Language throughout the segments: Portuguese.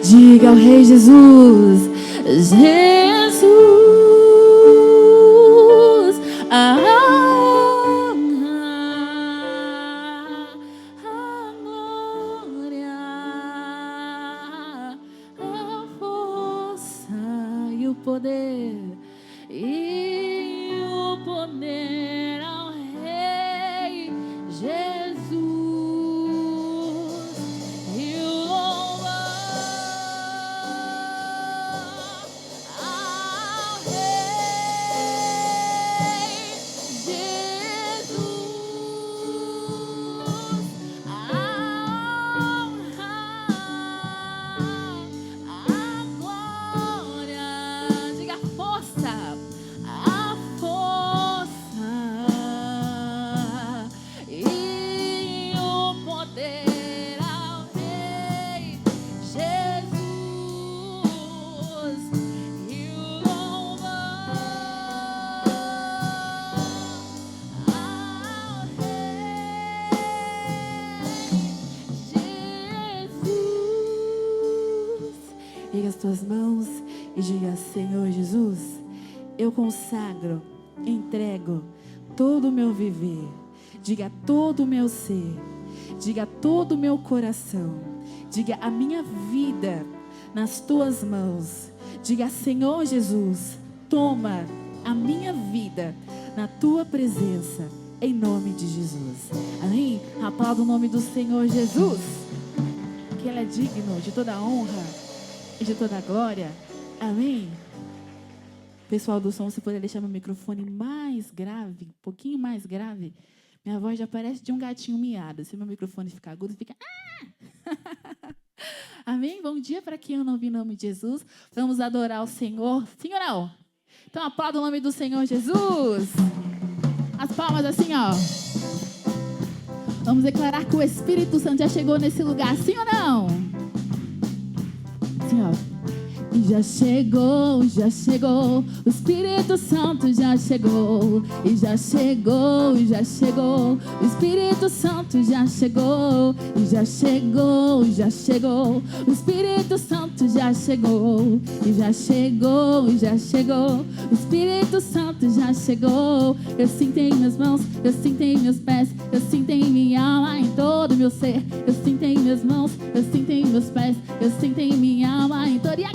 Diga ao Rei Jesus, Jesus, a glória, a força e o poder ao Rei Jesus e o louvor ao Rei Jesus, a honra, a glória, diga a força e o poder ao Rei Jesus e o louvor ao Rei Jesus. Erga as tuas mãos e diga: Senhor Jesus, eu consagro, entrego todo o meu viver, diga todo o meu ser, diga todo o meu coração, diga a minha vida nas tuas mãos, diga: Senhor Jesus, toma a minha vida na tua presença, em nome de Jesus. Amém? Aplauda o nome do Senhor Jesus, que Ele é digno de toda a honra e de toda a glória. Amém? Pessoal do som, se puder deixar meu microfone mais grave, um pouquinho mais grave, minha voz já parece de um gatinho miado. Se meu microfone ficar agudo, fica... Amém? Bom dia para quem eu não vi em nome de Jesus. Vamos adorar o Senhor. Sim ou não? Então aplauda o nome do Senhor Jesus. As palmas assim, ó. Vamos declarar que o Espírito Santo já chegou nesse lugar. Sim ou não? Assim, ó. E já chegou, o Espírito Santo já chegou. E já chegou, o Espírito Santo já chegou. E já chegou, o Espírito Santo já chegou. E já chegou, o Espírito Santo já chegou. Eu sinto em minhas mãos, eu sinto em meus pés, eu sinto em minha alma, em todo o meu ser. Eu sinto em minhas mãos, eu sinto em meus pés, eu sinto em minha alma, em todo. E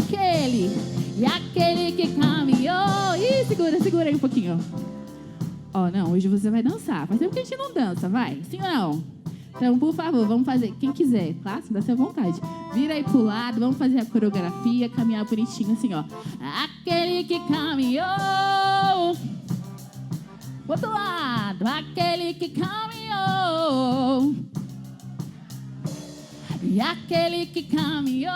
aquele que caminhou. Ih, segura aí um pouquinho. Ó, não, hoje você vai dançar. Faz tempo que a gente não dança, vai? Sim ou não? Então, por favor, vamos fazer. Quem quiser, tá? Se dá sua vontade. Vira aí pro lado, vamos fazer a coreografia, caminhar bonitinho assim, ó. Aquele que caminhou. Outro lado. Aquele que caminhou. E aquele que caminhou.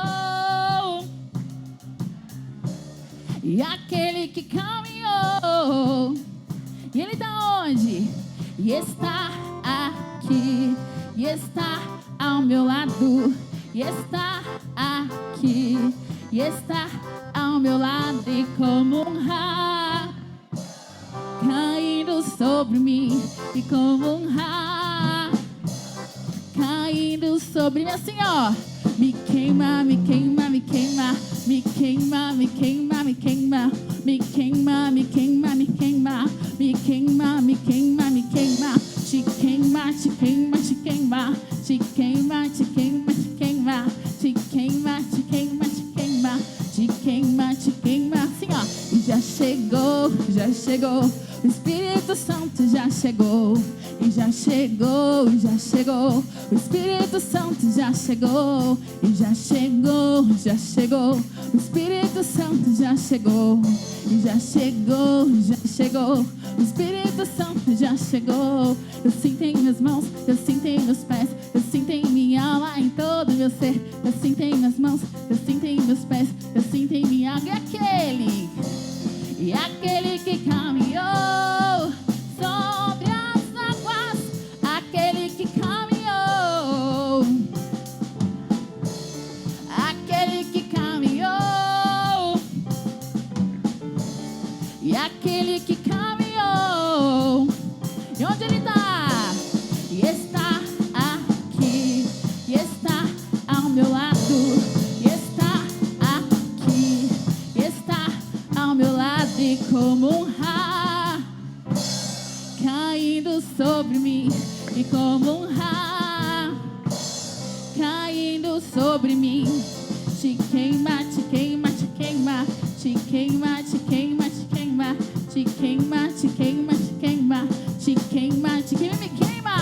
E aquele que caminhou. E ele está onde? E está aqui. E está ao meu lado. E está aqui. E está ao meu lado. E como um raio caindo sobre mim. E como um raio caindo sobre mim. Assim, ó. Me queima, me queima, me queima. Me queima, me queima, me queima. Me queima, me queima, me queima. Me queima, me queima, me queima. Te queima, te queima, te queima. Te queima, te queima, te queima. Te queima, te queima, te queima. Te queima, te queima. Assim, ó. E já chegou, já chegou. O Espírito Santo já chegou. E já chegou, já chegou. O Espírito Santo já chegou. E já chegou, já chegou. O Espírito Santo já chegou. E já chegou, já chegou. O Espírito Santo já chegou. Eu sinto em minhas mãos, eu sinto em meus pés, eu sinto em minha alma, em todo o meu ser. Eu sinto em minhas mãos, eu sinto em meus pés, eu sinto em minha alma. E aquele que caminhou sobre as águas, aquele que caminhou, aquele que caminhou, e aquele que caminhou. E onde ele está? E está aqui, e está ao meu lado, e está sobre mim. Te queima, te queima, te queima, te queima, te queima, te queima, te queima, te queima, te queima, te queima, te queima, me queima.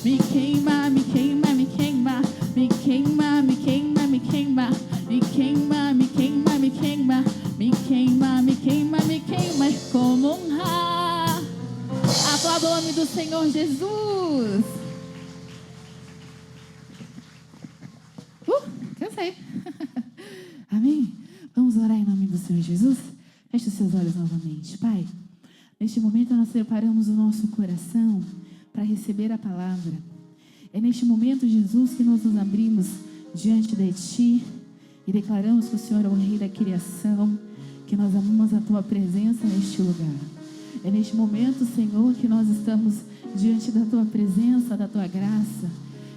Me queima, me queima, me queima, me queima, me queima, me queima, me queima, me queima, me queima, me queima, me queima, me queima, como honrar. Aplauda o nome do Senhor Jesus. Cansei. Amém? Vamos orar em nome do Senhor Jesus? Feche os seus olhos novamente. Pai, neste momento nós preparamos o nosso coração para receber a palavra. É neste momento, Jesus, que nós nos abrimos diante de Ti e declaramos que o Senhor é o Rei da criação, que nós amamos a Tua presença neste lugar. É neste momento, Senhor, que nós estamos diante da Tua presença, da Tua graça.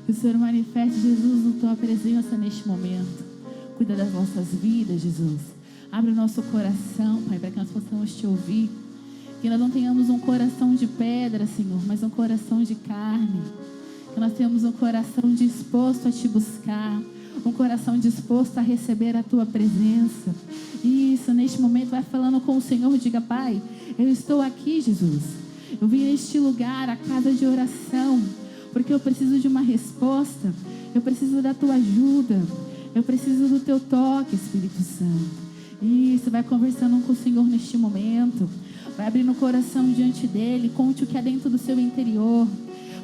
Que o Senhor manifeste, Jesus, a Tua presença neste momento. Cuida das nossas vidas, Jesus. Abre o nosso coração, Pai, para que nós possamos Te ouvir. Que nós não tenhamos um coração de pedra, Senhor, mas um coração de carne. Que nós tenhamos um coração disposto a Te buscar. Um coração disposto a receber a Tua presença. Isso, neste momento, vai falando com o Senhor. Diga, Pai, eu estou aqui, Jesus. Eu vim neste lugar, a casa de oração, porque eu preciso de uma resposta. Eu preciso da Tua ajuda. Eu preciso do Teu toque, Espírito Santo. Isso, vai conversando com o Senhor neste momento. Vai abrindo o coração diante dEle. Conte o que há dentro do seu interior.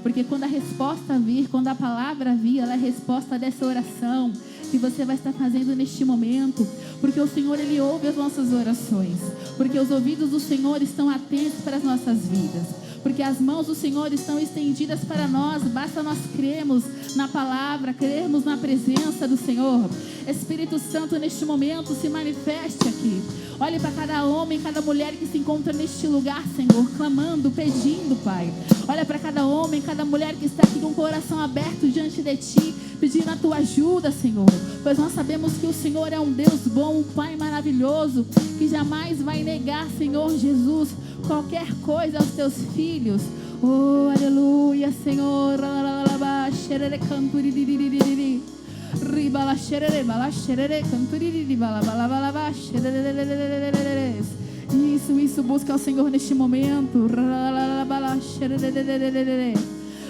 Porque quando a resposta vir, quando a palavra vir, ela é a resposta dessa oração que você vai estar fazendo neste momento. Porque o Senhor, Ele ouve as nossas orações. Porque os ouvidos do Senhor estão atentos para as nossas vidas. Porque as mãos do Senhor estão estendidas para nós. Basta nós crermos na palavra, crermos na presença do Senhor. Espírito Santo, neste momento, se manifeste aqui. Olhe para cada homem, cada mulher que se encontra neste lugar, Senhor, clamando, pedindo, Pai. Olha para cada homem, cada mulher que está aqui com o coração aberto diante de Ti, pedindo a Tua ajuda, Senhor. Pois nós sabemos que o Senhor é um Deus bom, um Pai maravilhoso, que jamais vai negar, Senhor Jesus, qualquer coisa aos Teus filhos. Oh, aleluia, Senhor. Isso, busca o Senhor neste momento.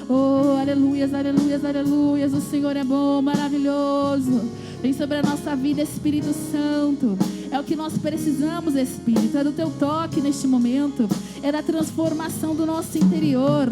Oh, aleluias, aleluias, aleluias. O Senhor é bom, maravilhoso. Vem sobre a nossa vida, Espírito Santo. É o que nós precisamos, Espírito. É do Teu toque neste momento. É da transformação do nosso interior.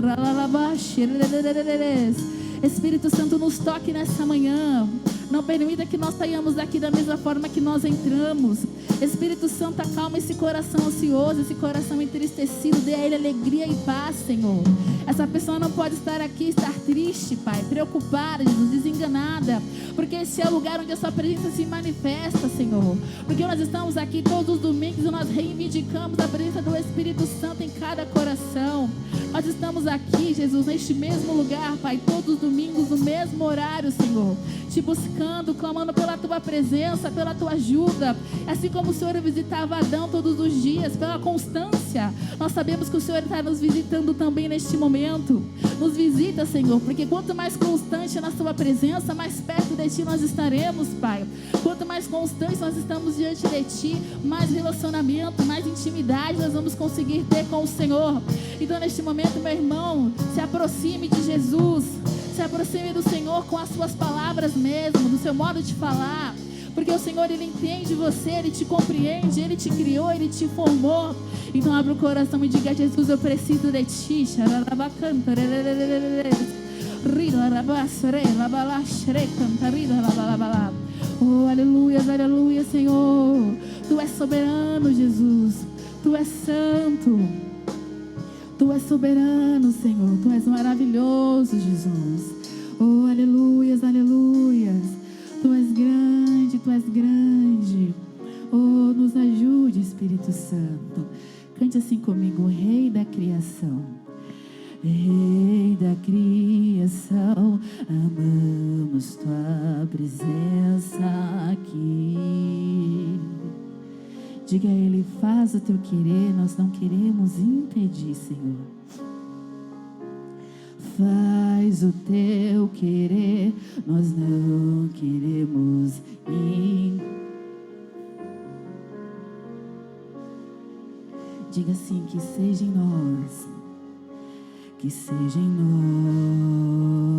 Espírito Santo, nos toque nessa manhã. Não permita que nós saiamos daqui da mesma forma que nós entramos. Espírito Santo, acalma esse coração ansioso, esse coração entristecido. Dê a ele alegria e paz, Senhor. Essa pessoa não pode estar aqui, estar triste, Pai, preocupada, Jesus, desenganada. Porque esse é o lugar onde a Sua presença se manifesta, Senhor. Porque nós estamos aqui todos os domingos e nós reivindicamos a presença do Espírito Santo em cada coração. Nós estamos aqui, Jesus, neste mesmo lugar, Pai, todos os domingos, no mesmo horário, Senhor. Te buscando, clamando pela Tua presença, pela Tua ajuda. Assim como o Senhor visitava Adão todos os dias, pela constância. Nós sabemos que o Senhor está nos visitando também neste momento. Nos visita, Senhor, porque quanto mais constante na Sua presença, mais perto de Ti nós estaremos, Pai. Quanto mais constante nós estamos diante de Ti, mais relacionamento, mais intimidade nós vamos conseguir ter com o Senhor. Então, neste momento, meu irmão, se aproxime de Jesus. Se aproxime do Senhor com as Suas palavras mesmo, do seu modo de falar. Porque o Senhor, Ele entende você, Ele te compreende, Ele te criou, Ele te formou. Então abre o coração e diga: Jesus, eu preciso de Ti. Oh, aleluia, aleluia, Senhor. Tu és soberano, Jesus. Tu és santo. Tu és soberano, Senhor. Tu és maravilhoso, Jesus. Oh, aleluias, aleluias. Tu és grande, Tu és grande. Oh, nos ajude, Espírito Santo. Cante assim comigo: Rei da criação. Rei da criação, amamos Tua presença aqui. Diga a Ele: faz o Teu querer, nós não queremos impedir, Senhor. faz o teu querer, nós não queremos ir. Diga assim: que seja em nós, que seja em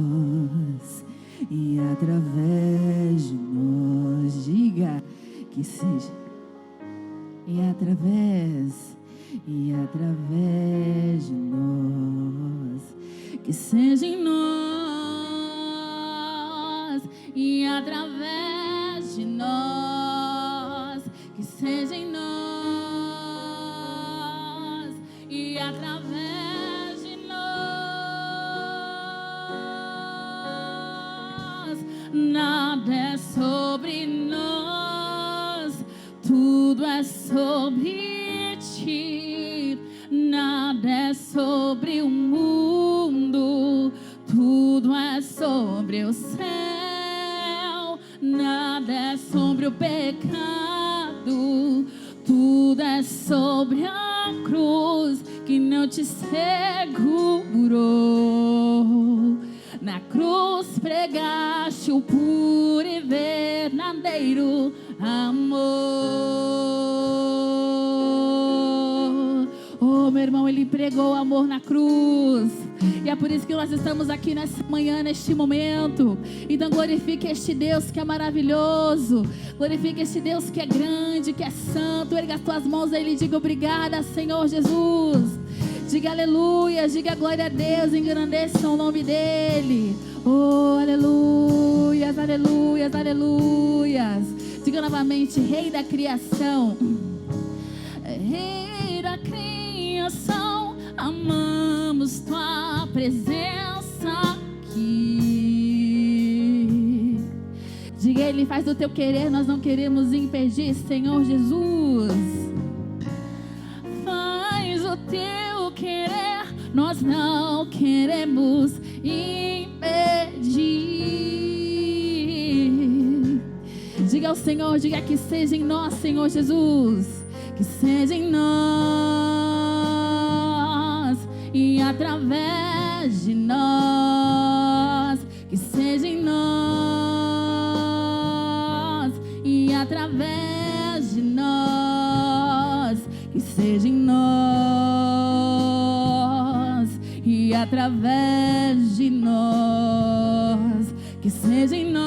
nós e através de nós. Diga: que seja e através de nós, que seja em nós e através de nós, que seja em nós e através de nós. Nada é sobre nós, tudo é sobre ti. Nada é sobre o mundo, tudo é sobre o céu. Nada é sobre o pecado, tudo é sobre a cruz que não te segurou. Na cruz pregaste o puro e verdadeiro amor. Oh, meu irmão, ele pregou amor na cruz. E é por isso que nós estamos aqui nessa manhã, neste momento. Então glorifique este Deus que é maravilhoso. Glorifique este Deus que é grande, que é santo. Erga as tuas mãos a Ele e diga: obrigada, Senhor Jesus. Diga aleluia, diga glória a Deus, engrandeça o nome dEle. Oh, aleluias, aleluias, aleluias. Diga novamente: Rei da criação. Rei da criação, amamos tua presença aqui. Diga: Ele faz do teu querer, nós não queremos impedir, Senhor Jesus. Faz o teu querer, nós não queremos impedir. Diga ao Senhor, diga: que seja em nós, Senhor Jesus, que seja em nós e através de nós, que seja em nós e através de nós, que seja em nós e através de nós, que seja em nós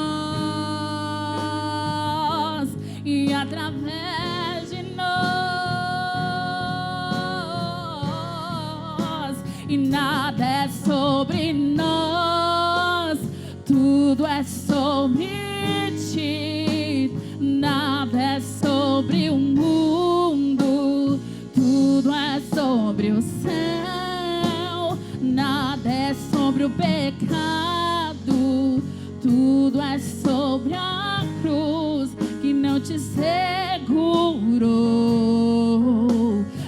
e através de nós. E nada é sobre nós, tudo é sobre ti. Nada é sobre o mundo, tudo é sobre o céu. Nada é sobre o pecado, tudo é sobre a cruz que não te segurou.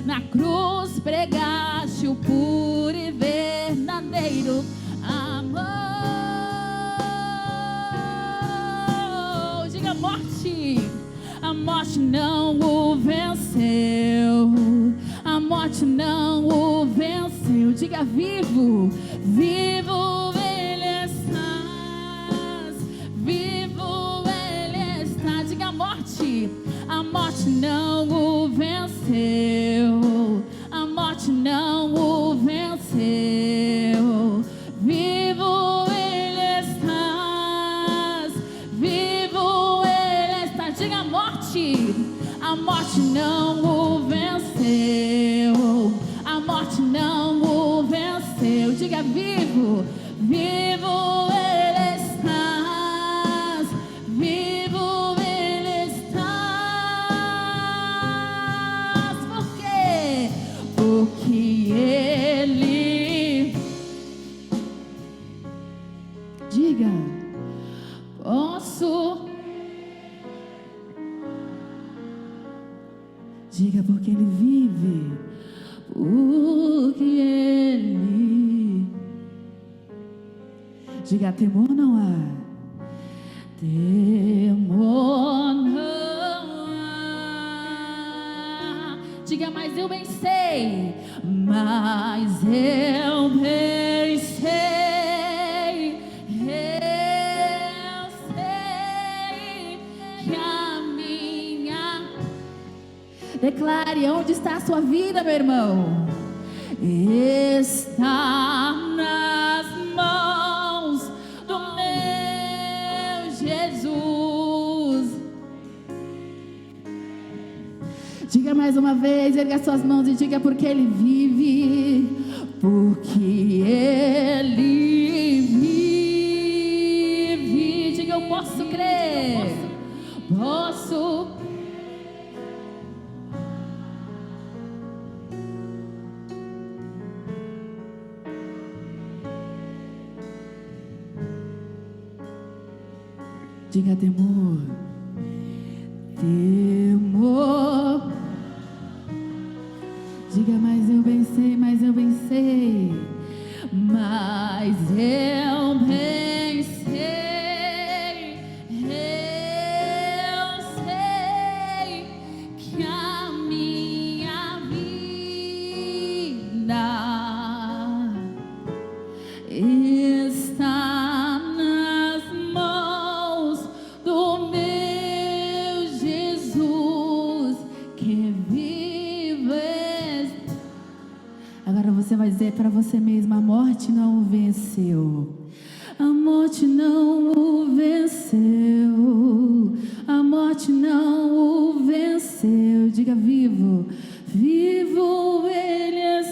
Na cruz pregaste o puro e verdadeiro amor. Diga: morte, a morte não o venceu. A morte não o venceu. Diga: vivo, vivo ele está. Vivo ele está. Diga: morte, a morte não o venceu. A morte não o venceu. Vivo ele está. Vivo ele está. Diga: morte, a morte não o venceu. A morte não o venceu. Diga: vivo, vivo ele está. Vivo ele está. Por quê? Porque ele, diga, posso. Diga: porque ele vive, porque ele. Diga: temor não há, temor não há. Diga: mas eu bem sei, mas eu bem sei. Declare: onde está a sua vida, meu irmão? Está nas mãos do meu Jesus. Diga mais uma vez, erga suas mãos e diga: porque Ele vive, porque Ele vive. Diga: eu posso crer, posso. Diga: temor, temor. Diga: mas eu vencei, mas eu vencei, mas eu vencei. Eu sei que a minha vida está nas mãos do meu Jesus que vive. Agora você vai dizer para você mesmo: a morte não o venceu. A morte não o venceu. A morte não o venceu. Diga: vivo, vivo eles.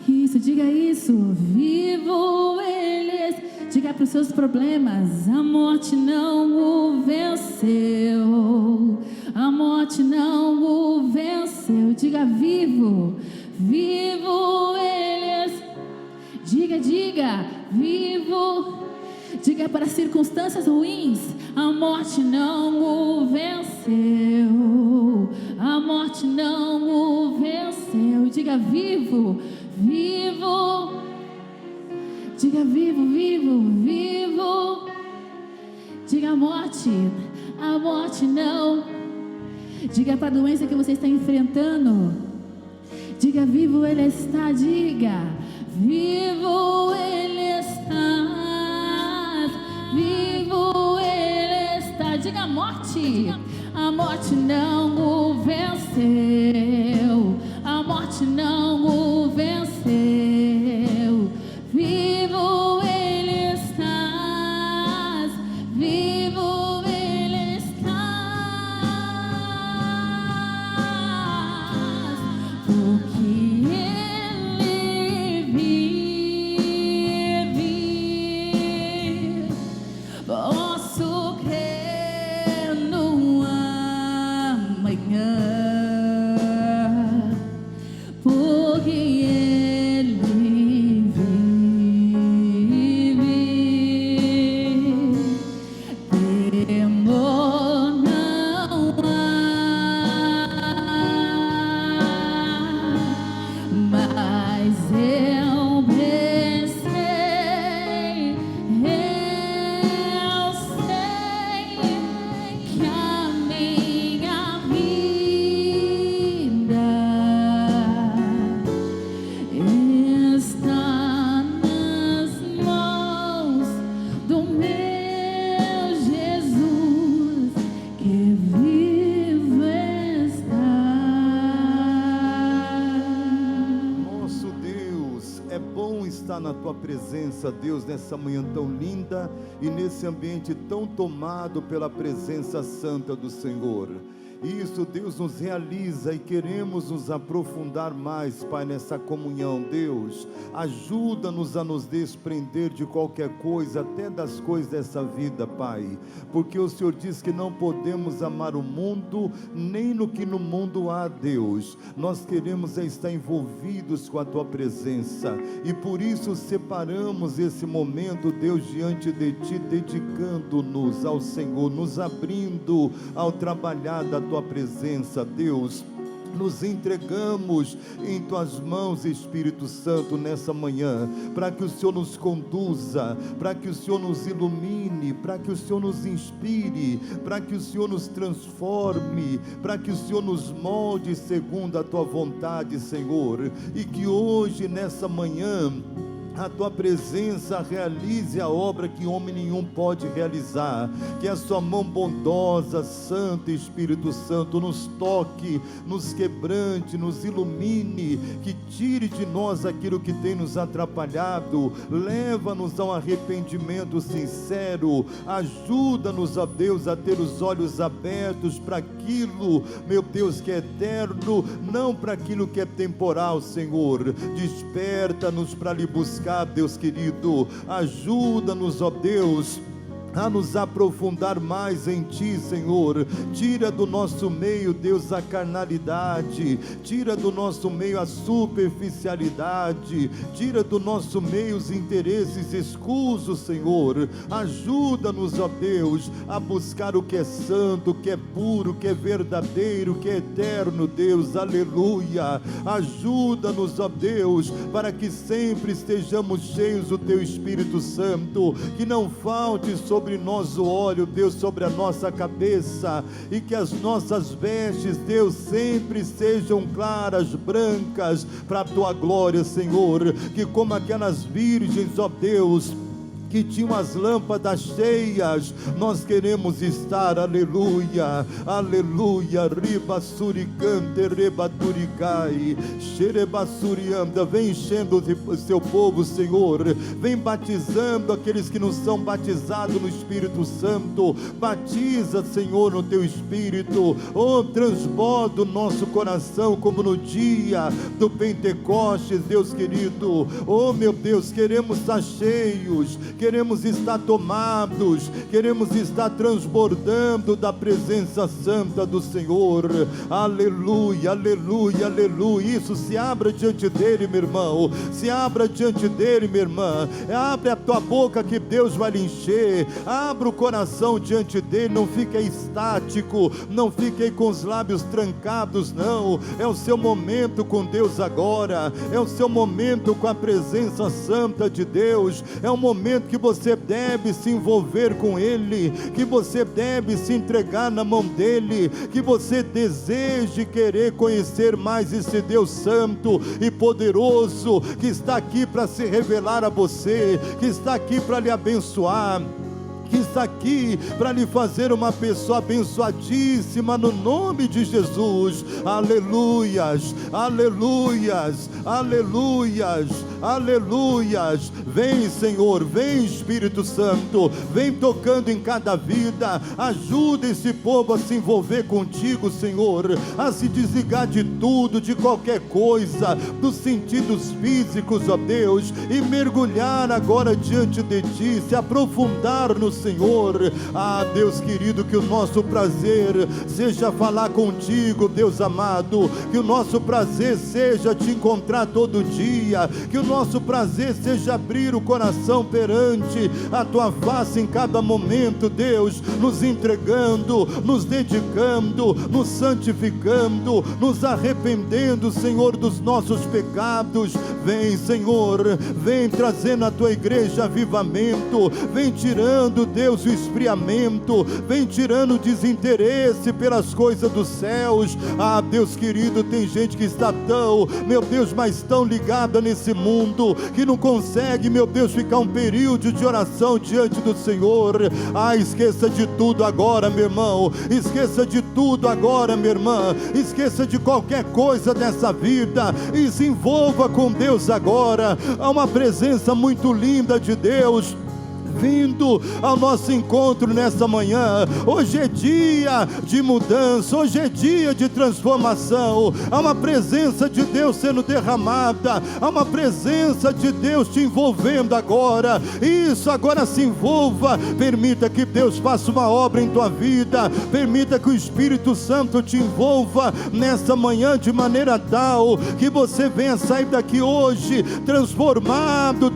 Isso, diga isso: vivo eles. Diga para os seus problemas: a morte não o venceu. A morte não o venceu. Diga: vivo, vivo eles. Diga, diga: vivo. Diga para circunstâncias ruins: a morte não o venceu. A morte não o venceu. Diga: vivo, vivo. Diga: vivo, vivo, vivo. Diga: a morte não. Diga para a doença que você está enfrentando: diga: vivo ele está. Diga: vivo ele está. Vivo ele está. Diga: a morte não o venceu. A morte não o venceu. Vivo ele está. Vivo ele está. Porque Ele vive. Posso crer no amanhã, porque Ele vive. Temor não há, mas eu pensei, eu sei que a minha vida está nas mãos do meu Jesus que vivo está. Nosso Deus, é bom estar na Tua presença, Deus, nessa manhã tão linda e nesse ambiente tão tomado pela presença santa do Senhor. Isso, Deus, nos realiza e queremos nos aprofundar mais, Pai, nessa comunhão. Deus, ajuda-nos a nos desprender de qualquer coisa, até das coisas dessa vida, Pai, porque o Senhor diz que não podemos amar o mundo, nem no que no mundo há, Deus. Nós queremos estar envolvidos com a Tua presença, e por isso separamos esse momento, Deus, diante de Ti, dedicando-nos ao Senhor, nos abrindo ao trabalhar da Tua presença, Deus. Nos entregamos em Tuas mãos, Espírito Santo, nessa manhã, para que o Senhor nos conduza, para que o Senhor nos ilumine, para que o Senhor nos inspire, para que o Senhor nos transforme, para que o Senhor nos molde segundo a Tua vontade, Senhor. E que hoje, nessa manhã, a tua presença realize a obra que homem nenhum pode realizar, que a sua mão bondosa, Santo Espírito Santo, nos toque, nos quebrante, nos ilumine, que tire de nós aquilo que tem nos atrapalhado, leva-nos a um arrependimento sincero, ajuda-nos, ó Deus, a ter os olhos abertos para aquilo, meu Deus, que é eterno, não para aquilo que é temporal, Senhor. Desperta-nos para lhe buscar, Deus querido, ajuda-nos, ó Deus, a nos aprofundar mais em Ti, Senhor. Tira do nosso meio, Deus, a carnalidade, tira do nosso meio a superficialidade, tira do nosso meio os interesses escusos, Senhor. Ajuda-nos, ó Deus, a buscar o que é santo, o que é puro, o que é verdadeiro, o que é eterno, Deus, aleluia. Ajuda-nos, ó Deus, para que sempre estejamos cheios do Teu Espírito Santo, que não falte sobre nós o óleo, Deus, sobre a nossa cabeça, e que as nossas vestes, Deus, sempre sejam claras, brancas, para a Tua glória, Senhor, que como aquelas virgens, ó Deus, que tinham as lâmpadas cheias, nós queremos estar, aleluia, aleluia, ribasuricante, rebaturicai, xerebassurianda. Vem enchendo o seu povo, Senhor, vem batizando aqueles que não são batizados no Espírito Santo, batiza, Senhor, no Teu Espírito, oh, transborda o nosso coração, como no dia do Pentecostes, Deus querido, oh meu Deus, queremos estar cheios, queremos estar tomados, queremos estar transbordando da presença santa do Senhor, aleluia, aleluia, aleluia. Isso, se abra diante dele, meu irmão, se abra diante dele, minha irmã, abre a tua boca que Deus vai lhe encher, abra o coração diante dele, não fique aí estático, não fique aí com os lábios trancados, não, é o seu momento com Deus agora, é o seu momento com a presença santa de Deus, é o momento que você deve se envolver com Ele, que você deve se entregar na mão dEle, que você deseje querer conhecer mais esse Deus santo e poderoso, que está aqui para se revelar a você, que está aqui para lhe abençoar, que está aqui para lhe fazer uma pessoa abençoadíssima no nome de Jesus. Aleluias, aleluias, aleluias, aleluias. Vem, Senhor, vem, Espírito Santo, vem tocando em cada vida, ajuda esse povo a se envolver contigo, Senhor, a se desligar de tudo, de qualquer coisa, dos sentidos físicos, ó Deus, e mergulhar agora diante de Ti, se aprofundar no Senhor. Ah, Deus querido, que o nosso prazer seja falar contigo, Deus amado, que o nosso prazer seja te encontrar todo dia, que o nosso prazer seja abrir o coração perante a Tua face em cada momento, Deus, nos entregando, nos dedicando, nos santificando, nos arrependendo, Senhor, dos nossos pecados. Vem, Senhor, vem trazendo a Tua igreja avivamento, vem tirando, Deus, o esfriamento, vem tirando o desinteresse pelas coisas dos céus. Ah, Deus querido, tem gente que está tão, meu Deus, mas tão ligada nesse mundo, que não consegue, meu Deus, ficar um período de oração diante do Senhor. Ah, esqueça de tudo agora, meu irmão, esqueça de tudo agora, minha irmã, esqueça de qualquer coisa dessa vida e se envolva com Deus agora. Há uma presença muito linda de Deus vindo ao nosso encontro nessa manhã. Hoje é dia de mudança, hoje é dia de transformação. Há uma presença de Deus sendo derramada, há uma presença de Deus te envolvendo agora. Isso, agora se envolva, permita que Deus faça uma obra em tua vida, permita que o Espírito Santo te envolva nessa manhã de maneira tal que você venha sair daqui hoje transformado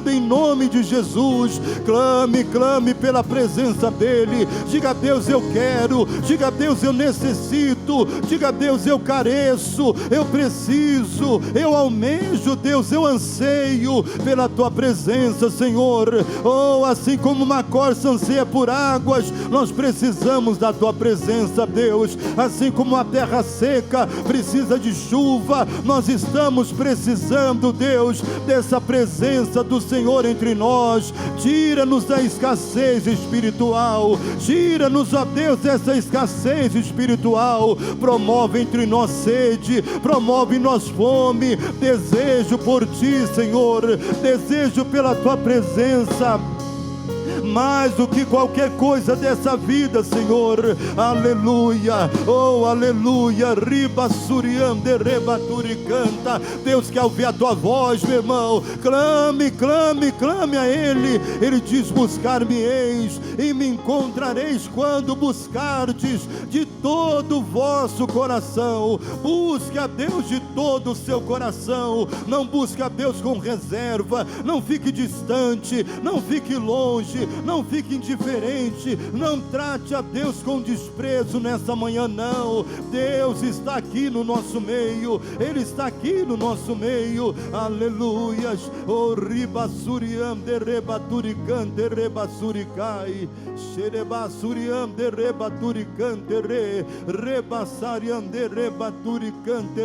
em nome de Jesus. Jesus. Clame pela presença dEle. Diga a Deus, eu quero. Diga a Deus, eu necessito. Diga a Deus, eu careço, eu preciso, eu almejo, Deus, eu anseio pela tua presença, Senhor. Oh, assim como uma corça anseia por águas, nós precisamos da tua presença, Deus. Assim como a terra seca precisa de chuva, nós estamos precisando, Deus, dessa presença do Senhor entre nós. Tira-nos da escassez espiritual, tira-nos, ó Deus, dessa escassez espiritual. Promove entre nós sede, promove em nós fome, desejo por ti, Senhor, desejo pela tua presença, mais do que qualquer coisa dessa vida, Senhor. Aleluia, oh aleluia. Riba suriande rebaturi canta. Deus quer ouvir a tua voz, meu irmão. Clame, clame, clame a Ele. Ele diz: buscar-me-eis e me encontrareis quando buscardes de todo o vosso coração. Busque a Deus de todo o seu coração. Não busque a Deus com reserva. Não fique distante, não fique longe, não fique indiferente, não trate a Deus com desprezo nessa manhã, não. Deus está aqui no nosso meio, Ele está aqui no nosso meio. Aleluias. O ribasuriam de rebaturicante rebasuricai, xerebasuriam de rebaturicante rebassariam de rebaturicante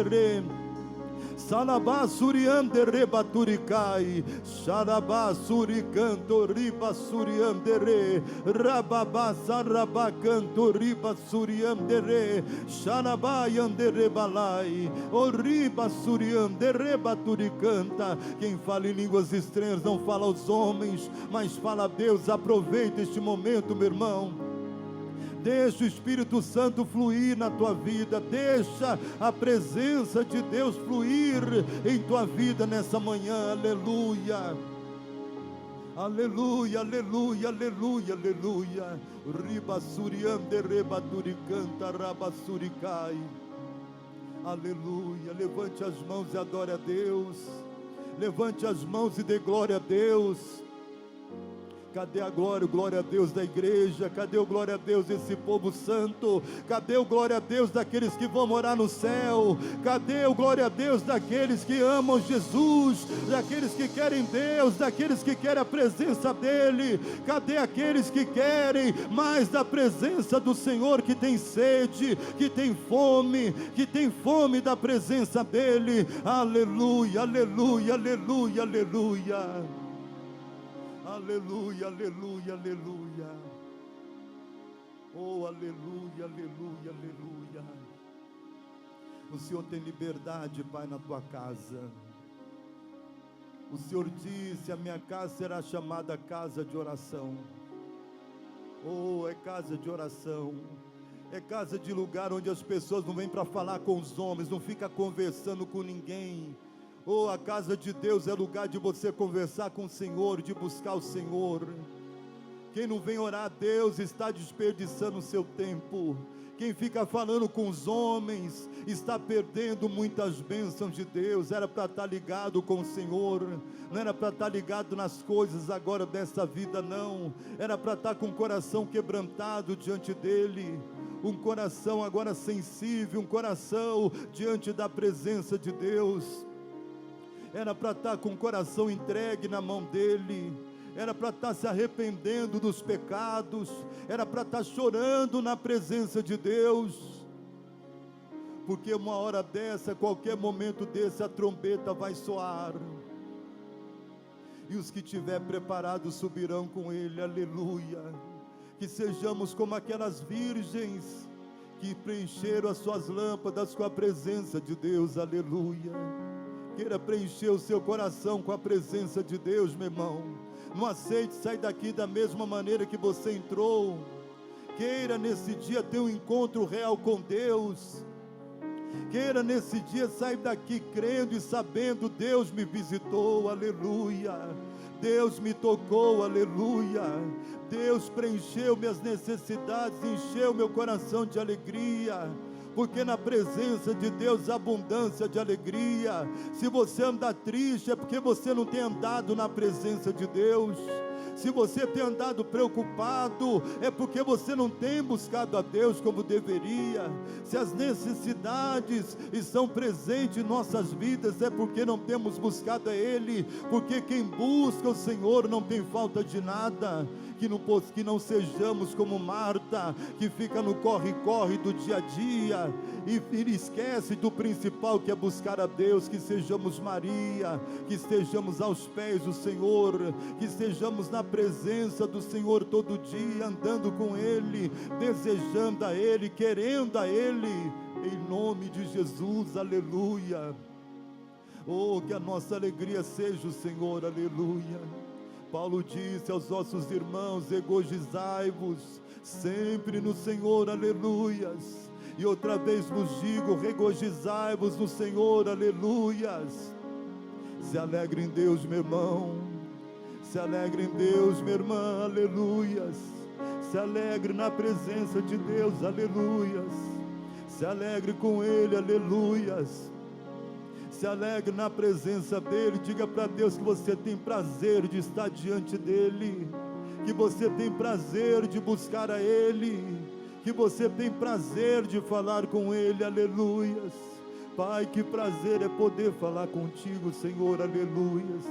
Salabasuriam de rebaturicai, xarabasuricanto ribasuriam de re, rababasarabacanto ribasuriam de re, xarabaiam de rebalai, o ribasuriam de rebaturicanta. Quem fala em línguas estranhas não fala aos homens, mas fala a Deus. Aproveita este momento, meu irmão. Deixa o Espírito Santo fluir na tua vida. Deixa a presença de Deus fluir em tua vida nessa manhã. Aleluia. Aleluia, aleluia, aleluia, aleluia. Ribasuriam de rebaturicanta rabasuricai. Aleluia. Levante as mãos e adore a Deus. Levante as mãos e dê glória a Deus. Cadê a glória, glória a Deus da igreja? Cadê o glória a Deus desse povo santo? Cadê o glória a Deus daqueles que vão morar no céu? Cadê o glória a Deus daqueles que amam Jesus? Daqueles que querem Deus, daqueles que querem a presença dEle? Cadê aqueles que querem mais da presença do Senhor, que tem sede, que tem fome da presença dEle? Aleluia, aleluia, aleluia, aleluia. Aleluia, aleluia, aleluia. Oh, aleluia, aleluia, aleluia. O Senhor tem liberdade, Pai, na tua casa. O Senhor disse: a minha casa será chamada casa de oração. Oh, é casa de oração. É casa de lugar onde as pessoas não vêm para falar com os homens, não fica conversando com ninguém. Oh, a casa de Deus é lugar de você conversar com o Senhor, de buscar o Senhor. Quem não vem orar a Deus está desperdiçando o seu tempo. Quem fica falando com os homens está perdendo muitas bênçãos de Deus. Era para estar ligado com o Senhor, não era para estar ligado nas coisas agora dessa vida, não. Era para estar com o coração quebrantado diante dEle, um coração agora sensível, um coração diante da presença de Deus. Era para estar com o coração entregue na mão dEle, era para estar se arrependendo dos pecados, era para estar chorando na presença de Deus, porque uma hora dessa, qualquer momento desse, a trombeta vai soar, e os que tiver preparados subirão com Ele. Aleluia. Que sejamos como aquelas virgens que preencheram as suas lâmpadas com a presença de Deus. Aleluia. Queira preencher o seu coração com a presença de Deus, meu irmão. Não aceite sair daqui da mesma maneira que você entrou. Queira nesse dia ter um encontro real com Deus. Queira nesse dia sair daqui crendo e sabendo: Deus me visitou, aleluia. Deus me tocou, aleluia. Deus preencheu minhas necessidades, encheu meu coração de alegria. Porque na presença de Deus há abundância de alegria. Se você anda triste, é porque você não tem andado na presença de Deus. Se você tem andado preocupado, é porque você não tem buscado a Deus como deveria. Se as necessidades estão presentes em nossas vidas, é porque não temos buscado a Ele. Porque quem busca o Senhor não tem falta de nada. Que não sejamos como Marta, que fica no corre-corre do dia a dia e esquece do principal, que é buscar a Deus. Que sejamos Maria, que estejamos aos pés do Senhor, que estejamos na presença do Senhor todo dia, andando com Ele, desejando a Ele, querendo a Ele, em nome de Jesus, aleluia. Oh, que a nossa alegria seja o Senhor, aleluia. Paulo disse aos nossos irmãos: regozijai-vos sempre no Senhor, aleluias. E outra vez vos digo: regozijai-vos no Senhor, aleluias. Se alegre em Deus, meu irmão. Se alegre em Deus, minha irmã, aleluias. Se alegre na presença de Deus, aleluias. Se alegre com Ele, aleluias. Se alegre na presença dEle. Diga para Deus que você tem prazer de estar diante dEle, que você tem prazer de buscar a Ele, que você tem prazer de falar com Ele, aleluias. Pai, que prazer é poder falar contigo, Senhor, aleluias.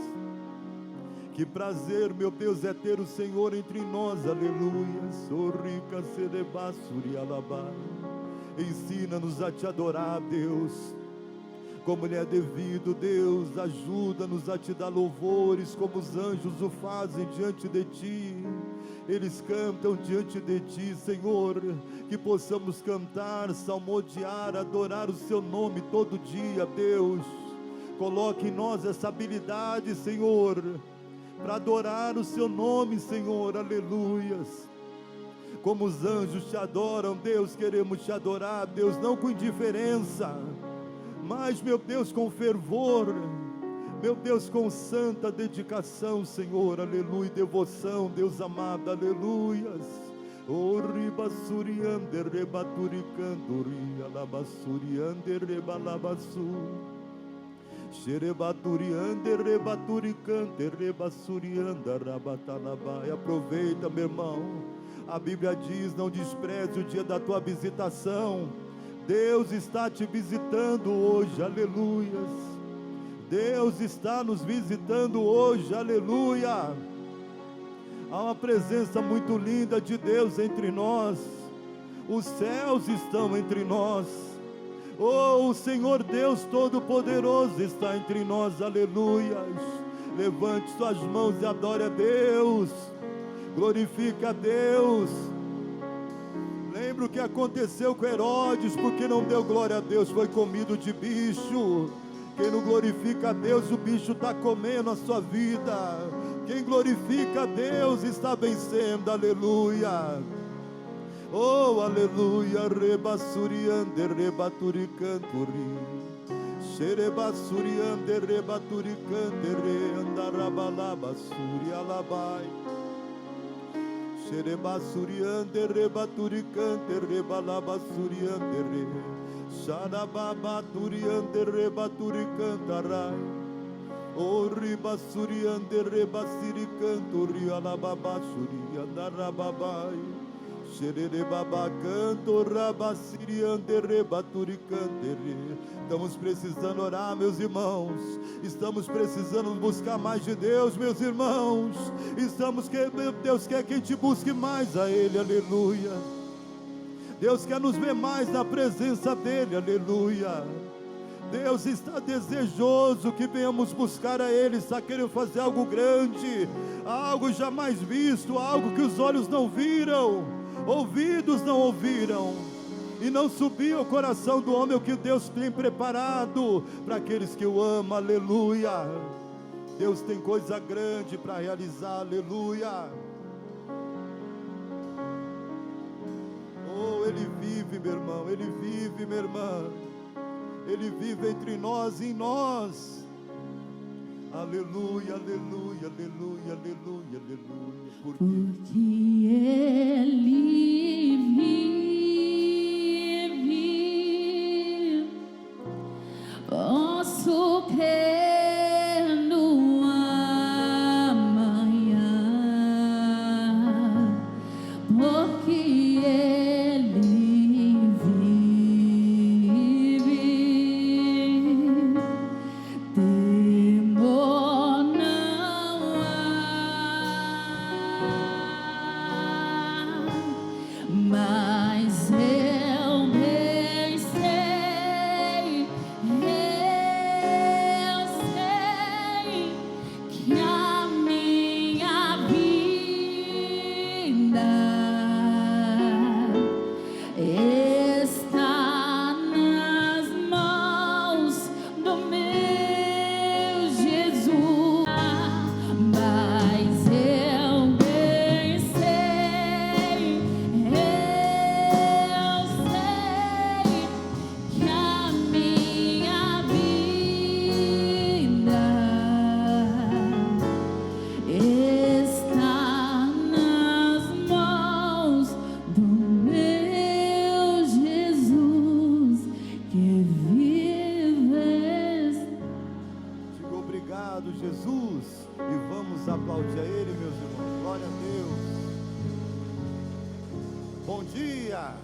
Que prazer, meu Deus, é ter o Senhor entre nós, aleluias. Oh, rica serebassuri alabai. Ensina-nos a te adorar, Deus, como lhe é devido, Deus. Ajuda-nos a te dar louvores, como os anjos o fazem diante de ti. Eles cantam diante de ti, Senhor. Que possamos cantar, salmodiar, adorar o seu nome todo dia, Deus. Coloque em nós essa habilidade, Senhor, para adorar o seu nome, Senhor, aleluias. Como os anjos te adoram, Deus, queremos te adorar, Deus, não com indiferença, mas, meu Deus, com fervor, meu Deus, com santa dedicação, Senhor, aleluia, devoção, Deus amado, aleluias. O ribassuriande rebaturicanduri, alabassuriande rebalabassu, xerebaturiande rebaturicante, rebassurianda rabatalabai. Aproveita, meu irmão, a Bíblia diz: não despreze o dia da tua visitação. Deus está te visitando hoje, aleluias. Deus está nos visitando hoje, aleluia. Há uma presença muito linda de Deus entre nós. Os céus estão entre nós. Oh, o Senhor Deus Todo-Poderoso está entre nós, aleluias. Levante suas mãos e adore a Deus. Glorifica a Deus. Lembra o que aconteceu com Herodes, porque não deu glória a Deus, foi comido de bicho. Quem não glorifica a Deus, o bicho está comendo a sua vida. Quem glorifica a Deus está vencendo, aleluia. Oh, aleluia. Rebassuriande rebaturicanturi, xerebassuriande rebaturicante reandarabalabassuri alabai. Xerebassuriande rebaturicante rebalabassuriande re, xarababaturiande rebaturicante. O ribassuriande rebassiricanto rialababasuri andarababai. Xererebabacanto rabassiriande rebaturicante re. Estamos precisando orar, meus irmãos. Estamos precisando buscar mais de Deus, meus irmãos. Deus quer que a gente busque mais a Ele, aleluia. Deus quer nos ver mais na presença dEle, aleluia. Deus está desejoso que venhamos buscar a Ele. Está querendo fazer algo grande, algo jamais visto, algo que os olhos não viram, ouvidos não ouviram, e não subiu ao coração do homem o que Deus tem preparado para aqueles que o amam, aleluia. Deus tem coisa grande para realizar, aleluia. Oh, Ele vive, meu irmão, Ele vive, minha irmã. Ele vive entre nós e em nós. Aleluia, aleluia, aleluia, aleluia, aleluia. Porque Ele vive, posso crer no amanhã. que Ele vive, temor não há, mas eu bem sei que a minha vida está nas mãos do meu Jesus, mas eu bem sei que a minha vida está nas mãos do meu Jesus que vives. Diga obrigado, Jesus, e vamos aplaudir a Ele, meus irmãos. Glória a Deus. Bom dia.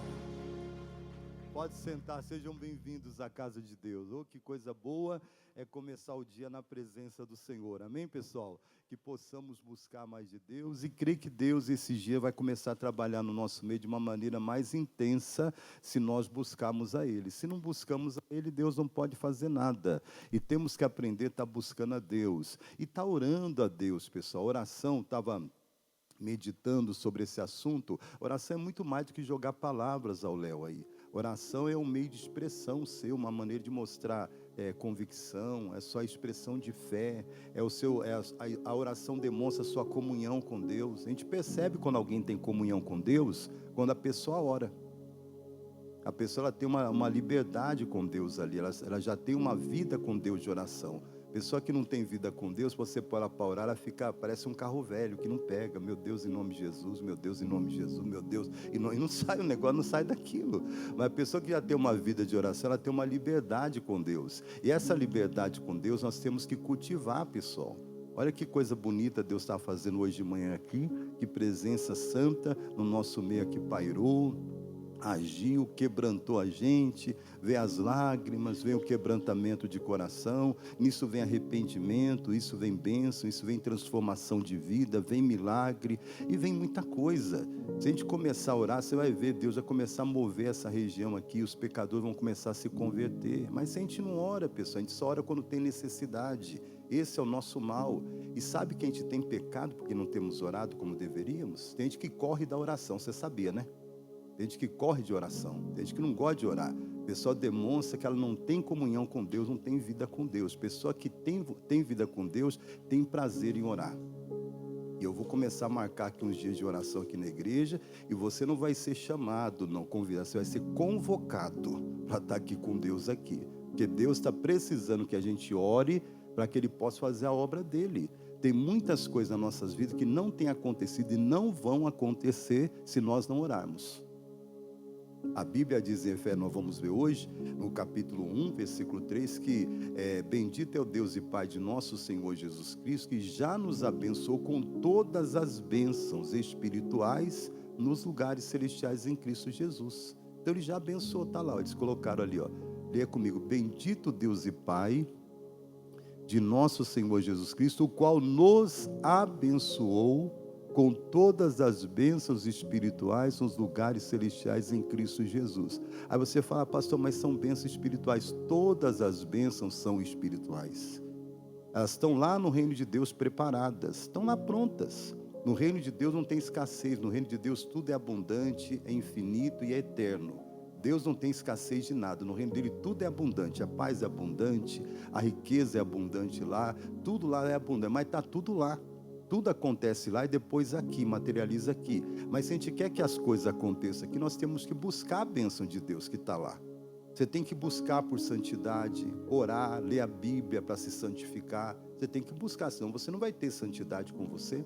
Pode sentar, sejam bem-vindos à casa de Deus. Oh, que coisa boa é começar o dia na presença do Senhor. Amém, pessoal? Que possamos buscar mais de Deus e crer que Deus esse dia vai começar a trabalhar no nosso meio de uma maneira mais intensa se nós buscarmos a Ele. Se não buscamos a Ele, Deus não pode fazer nada. E temos que aprender a estar buscando a Deus. E estar orando a Deus, pessoal. A oração estava meditando sobre esse assunto. Oração é muito mais do que jogar palavras ao léu aí. Oração é um meio de expressão seu, uma maneira de mostrar convicção, é sua expressão de fé, a oração demonstra sua comunhão com Deus. A gente percebe quando alguém tem comunhão com Deus, quando a pessoa ora. A pessoa ela tem uma liberdade com Deus ali, ela já tem uma vida com Deus de oração. Pessoa que não tem vida com Deus, você para orar, ela parece um carro velho que não pega. Meu Deus, em nome de Jesus, meu Deus, em nome de Jesus, meu Deus. E não sai, o negócio não sai daquilo. Mas a pessoa que já tem uma vida de oração, ela tem uma liberdade com Deus. E essa liberdade com Deus nós temos que cultivar, pessoal. Olha que coisa bonita Deus está fazendo hoje de manhã aqui. Que presença santa no nosso meio aqui pairou, agiu, quebrantou a gente, vem as lágrimas, vem o quebrantamento de coração, nisso vem arrependimento, isso vem bênção, isso vem transformação de vida, vem milagre e vem muita coisa. Se a gente começar a orar, você vai ver, Deus vai começar a mover essa região aqui, os pecadores vão começar a se converter. Mas se a gente não ora, pessoal, a gente só ora quando tem necessidade. Esse é o nosso mal. E sabe que a gente tem pecado porque não temos orado como deveríamos? Tem gente que corre da oração, você sabia, né? Tem gente que corre de oração, tem gente que não gosta de orar. A pessoa demonstra que ela não tem comunhão com Deus, não tem vida com Deus. Pessoa que tem vida com Deus, tem prazer em orar. E eu vou começar a marcar aqui uns dias de oração aqui na igreja, e você não vai ser chamado, não convidado, você vai ser convocado para estar aqui com Deus aqui. Porque Deus está precisando que a gente ore para que Ele possa fazer a obra dEle. Tem muitas coisas nas nossas vidas que não têm acontecido e não vão acontecer se nós não orarmos. A Bíblia diz em Efésios, nós vamos ver hoje, no capítulo 1, versículo 3, que bendito é o Deus e Pai de nosso Senhor Jesus Cristo, que já nos abençoou com todas as bênçãos espirituais nos lugares celestiais em Cristo Jesus. Então Ele já abençoou, está lá, eles colocaram ali, ó, leia comigo, bendito Deus e Pai de nosso Senhor Jesus Cristo, o qual nos abençoou com todas as bênçãos espirituais nos lugares celestiais em Cristo Jesus. Aí você fala, pastor, mas são bênçãos espirituais. Todas as bênçãos são espirituais. Elas estão lá no reino de Deus preparadas, estão lá prontas. No reino de Deus não tem escassez, no reino de Deus tudo é abundante, é infinito e é eterno. Deus não tem escassez de nada, no reino dele tudo é abundante, a paz é abundante, a riqueza é abundante lá, tudo lá é abundante, mas está tudo lá. Tudo acontece lá e depois aqui, materializa aqui. Mas se a gente quer que as coisas aconteçam aqui, nós temos que buscar a bênção de Deus que está lá. Você tem que buscar por santidade, orar, ler a Bíblia para se santificar. Você tem que buscar, senão você não vai ter santidade com você.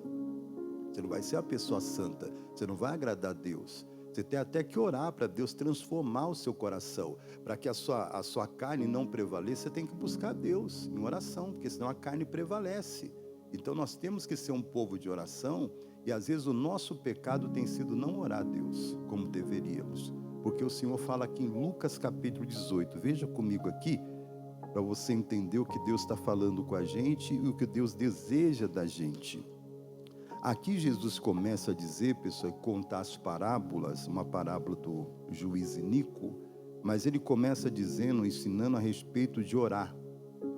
Você não vai ser a pessoa santa, você não vai agradar a Deus. Você tem até que orar para Deus transformar o seu coração. Para que a sua carne não prevaleça, você tem que buscar Deus em oração, porque senão a carne prevalece. Então nós temos que ser um povo de oração E às vezes o nosso pecado tem sido não orar a Deus como deveríamos. Porque o Senhor fala aqui em Lucas capítulo 18. Veja comigo aqui, para você entender o que Deus está falando com a gente e o que Deus deseja da gente. Aqui Jesus começa a dizer, pessoal, contar as parábolas, uma parábola do juiz Inico, mas ele começa dizendo, ensinando a respeito de orar.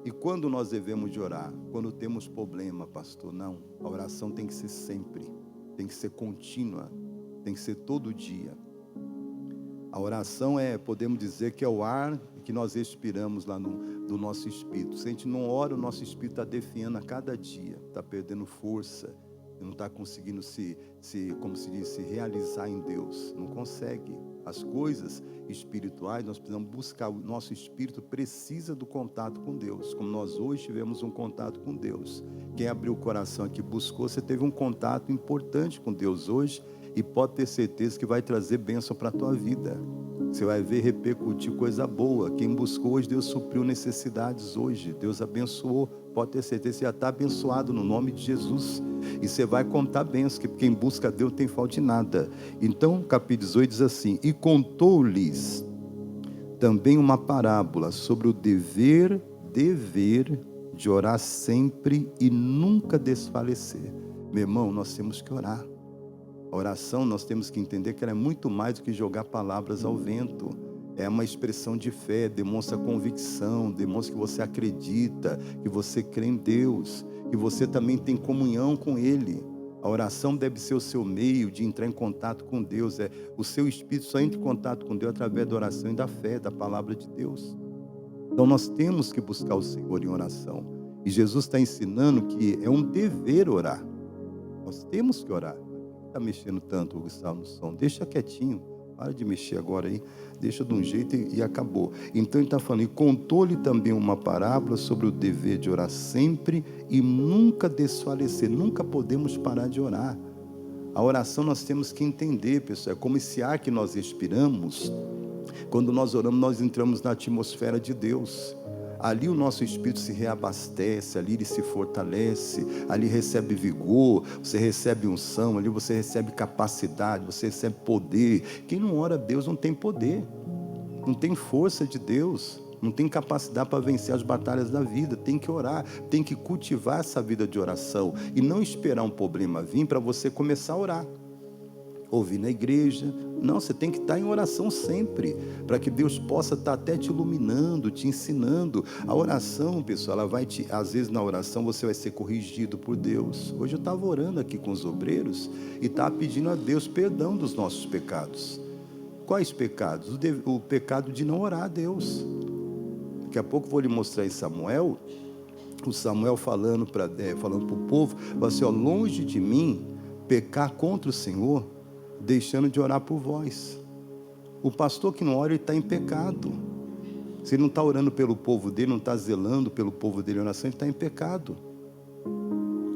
E quando nós devemos de orar? Quando temos problema, pastor? Não, a oração tem que ser sempre, tem que ser contínua, tem que ser todo dia. A oração podemos dizer que é o ar que nós respiramos lá do nosso espírito. Se a gente não ora, o nosso espírito está definhando a cada dia, está perdendo força, não está conseguindo como se diz, se realizar em Deus, não consegue. As coisas espirituais, nós precisamos buscar, o nosso espírito precisa do contato com Deus, como nós hoje tivemos um contato com Deus. Quem abriu o coração aqui, buscou, você teve um contato importante com Deus hoje, e pode ter certeza que vai trazer bênção para a tua vida. Você vai ver repercutir coisa boa. Quem buscou hoje, Deus supriu necessidades hoje, Deus abençoou. Pode ter certeza, você já está abençoado no nome de Jesus. E você vai contar bênçãos, que quem busca a Deus não tem falta de nada. Então, capítulo 18 diz assim: e contou-lhes também uma parábola sobre o dever de orar sempre e nunca desfalecer. Meu irmão, nós temos que orar. A oração, nós temos que entender que ela é muito mais do que jogar palavras ao vento. É uma expressão de fé, demonstra convicção, demonstra que você acredita, que você crê em Deus, que você também tem comunhão com Ele. A oração deve ser o seu meio de entrar em contato com Deus. O seu espírito só entra em contato com Deus através da oração e da fé, da palavra de Deus. Então nós temos que buscar o Senhor em oração. E Jesus está ensinando que é um dever orar. Nós temos que orar. Está mexendo tanto, Gustavo, no som? Deixa quietinho, para de mexer agora aí, deixa de um jeito e acabou. Então ele está falando, e contou-lhe também uma parábola sobre o dever de orar sempre e nunca desfalecer, nunca podemos parar de orar. A oração nós temos que entender, pessoal, é como esse ar que nós respiramos. Quando nós oramos, nós entramos na atmosfera de Deus. Ali o nosso espírito se reabastece, ali ele se fortalece, ali recebe vigor, você recebe unção, ali você recebe capacidade, você recebe poder. Quem não ora a Deus não tem poder, não tem força de Deus, não tem capacidade para vencer as batalhas da vida. Tem que orar, tem que cultivar essa vida de oração e não esperar um problema vir para você começar a orar. Ouvir na igreja, não, você tem que estar em oração sempre, para que Deus possa estar até te iluminando, te ensinando. A oração, pessoal, ela vai às vezes na oração você vai ser corrigido por Deus. Hoje eu estava orando aqui com os obreiros e estava pedindo a Deus perdão dos nossos pecados. Quais pecados? O pecado de não orar a Deus. Daqui a pouco eu vou lhe mostrar em Samuel, o Samuel falando para o povo, falou assim, longe de mim pecar contra o Senhor, deixando de orar por vós. O pastor que não ora, ele está em pecado. Se ele não está orando pelo povo dele, não está zelando pelo povo dele em oração, ele está em pecado.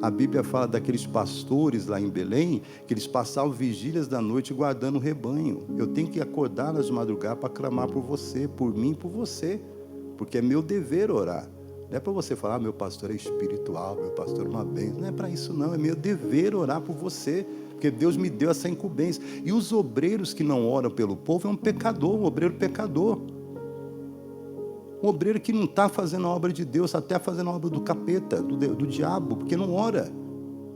A Bíblia fala daqueles pastores lá em Belém, que eles passavam vigílias da noite guardando o rebanho. Eu tenho que acordar nas madrugadas para clamar por você, por mim e por você, porque é meu dever orar. Não é para você falar, meu pastor é espiritual, meu pastor é uma bênção. Não é para isso não, é meu dever orar por você, porque Deus me deu essa incumbência. E os obreiros que não oram pelo povo é um pecador, um obreiro pecador. Um obreiro que não está fazendo a obra de Deus, até fazendo a obra do capeta, do diabo, porque não ora.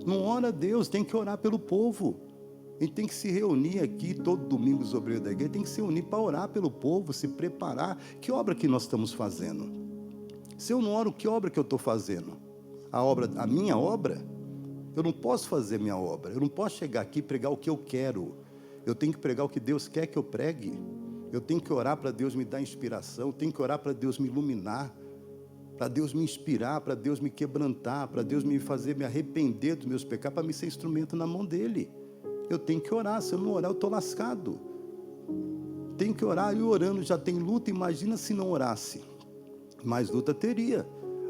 Não ora a Deus, tem que orar pelo povo. A gente tem que se reunir aqui, todo domingo os obreiros da igreja, tem que se unir para orar pelo povo, se preparar. Que obra que nós estamos fazendo? Se eu não oro, que obra que eu estou fazendo? A minha obra? Eu não posso fazer minha obra, eu não posso chegar aqui e pregar o que eu quero. Eu tenho que pregar o que Deus quer que eu pregue. Eu tenho que orar para Deus me dar inspiração, eu tenho que orar para Deus me iluminar, para Deus me inspirar, para Deus me quebrantar, para Deus me fazer me arrepender dos meus pecados, para me ser instrumento na mão dEle. Eu tenho que orar, se eu não orar eu estou lascado. Tenho que orar, e orando já tem luta, imagina se não orasse. Mais luta teria,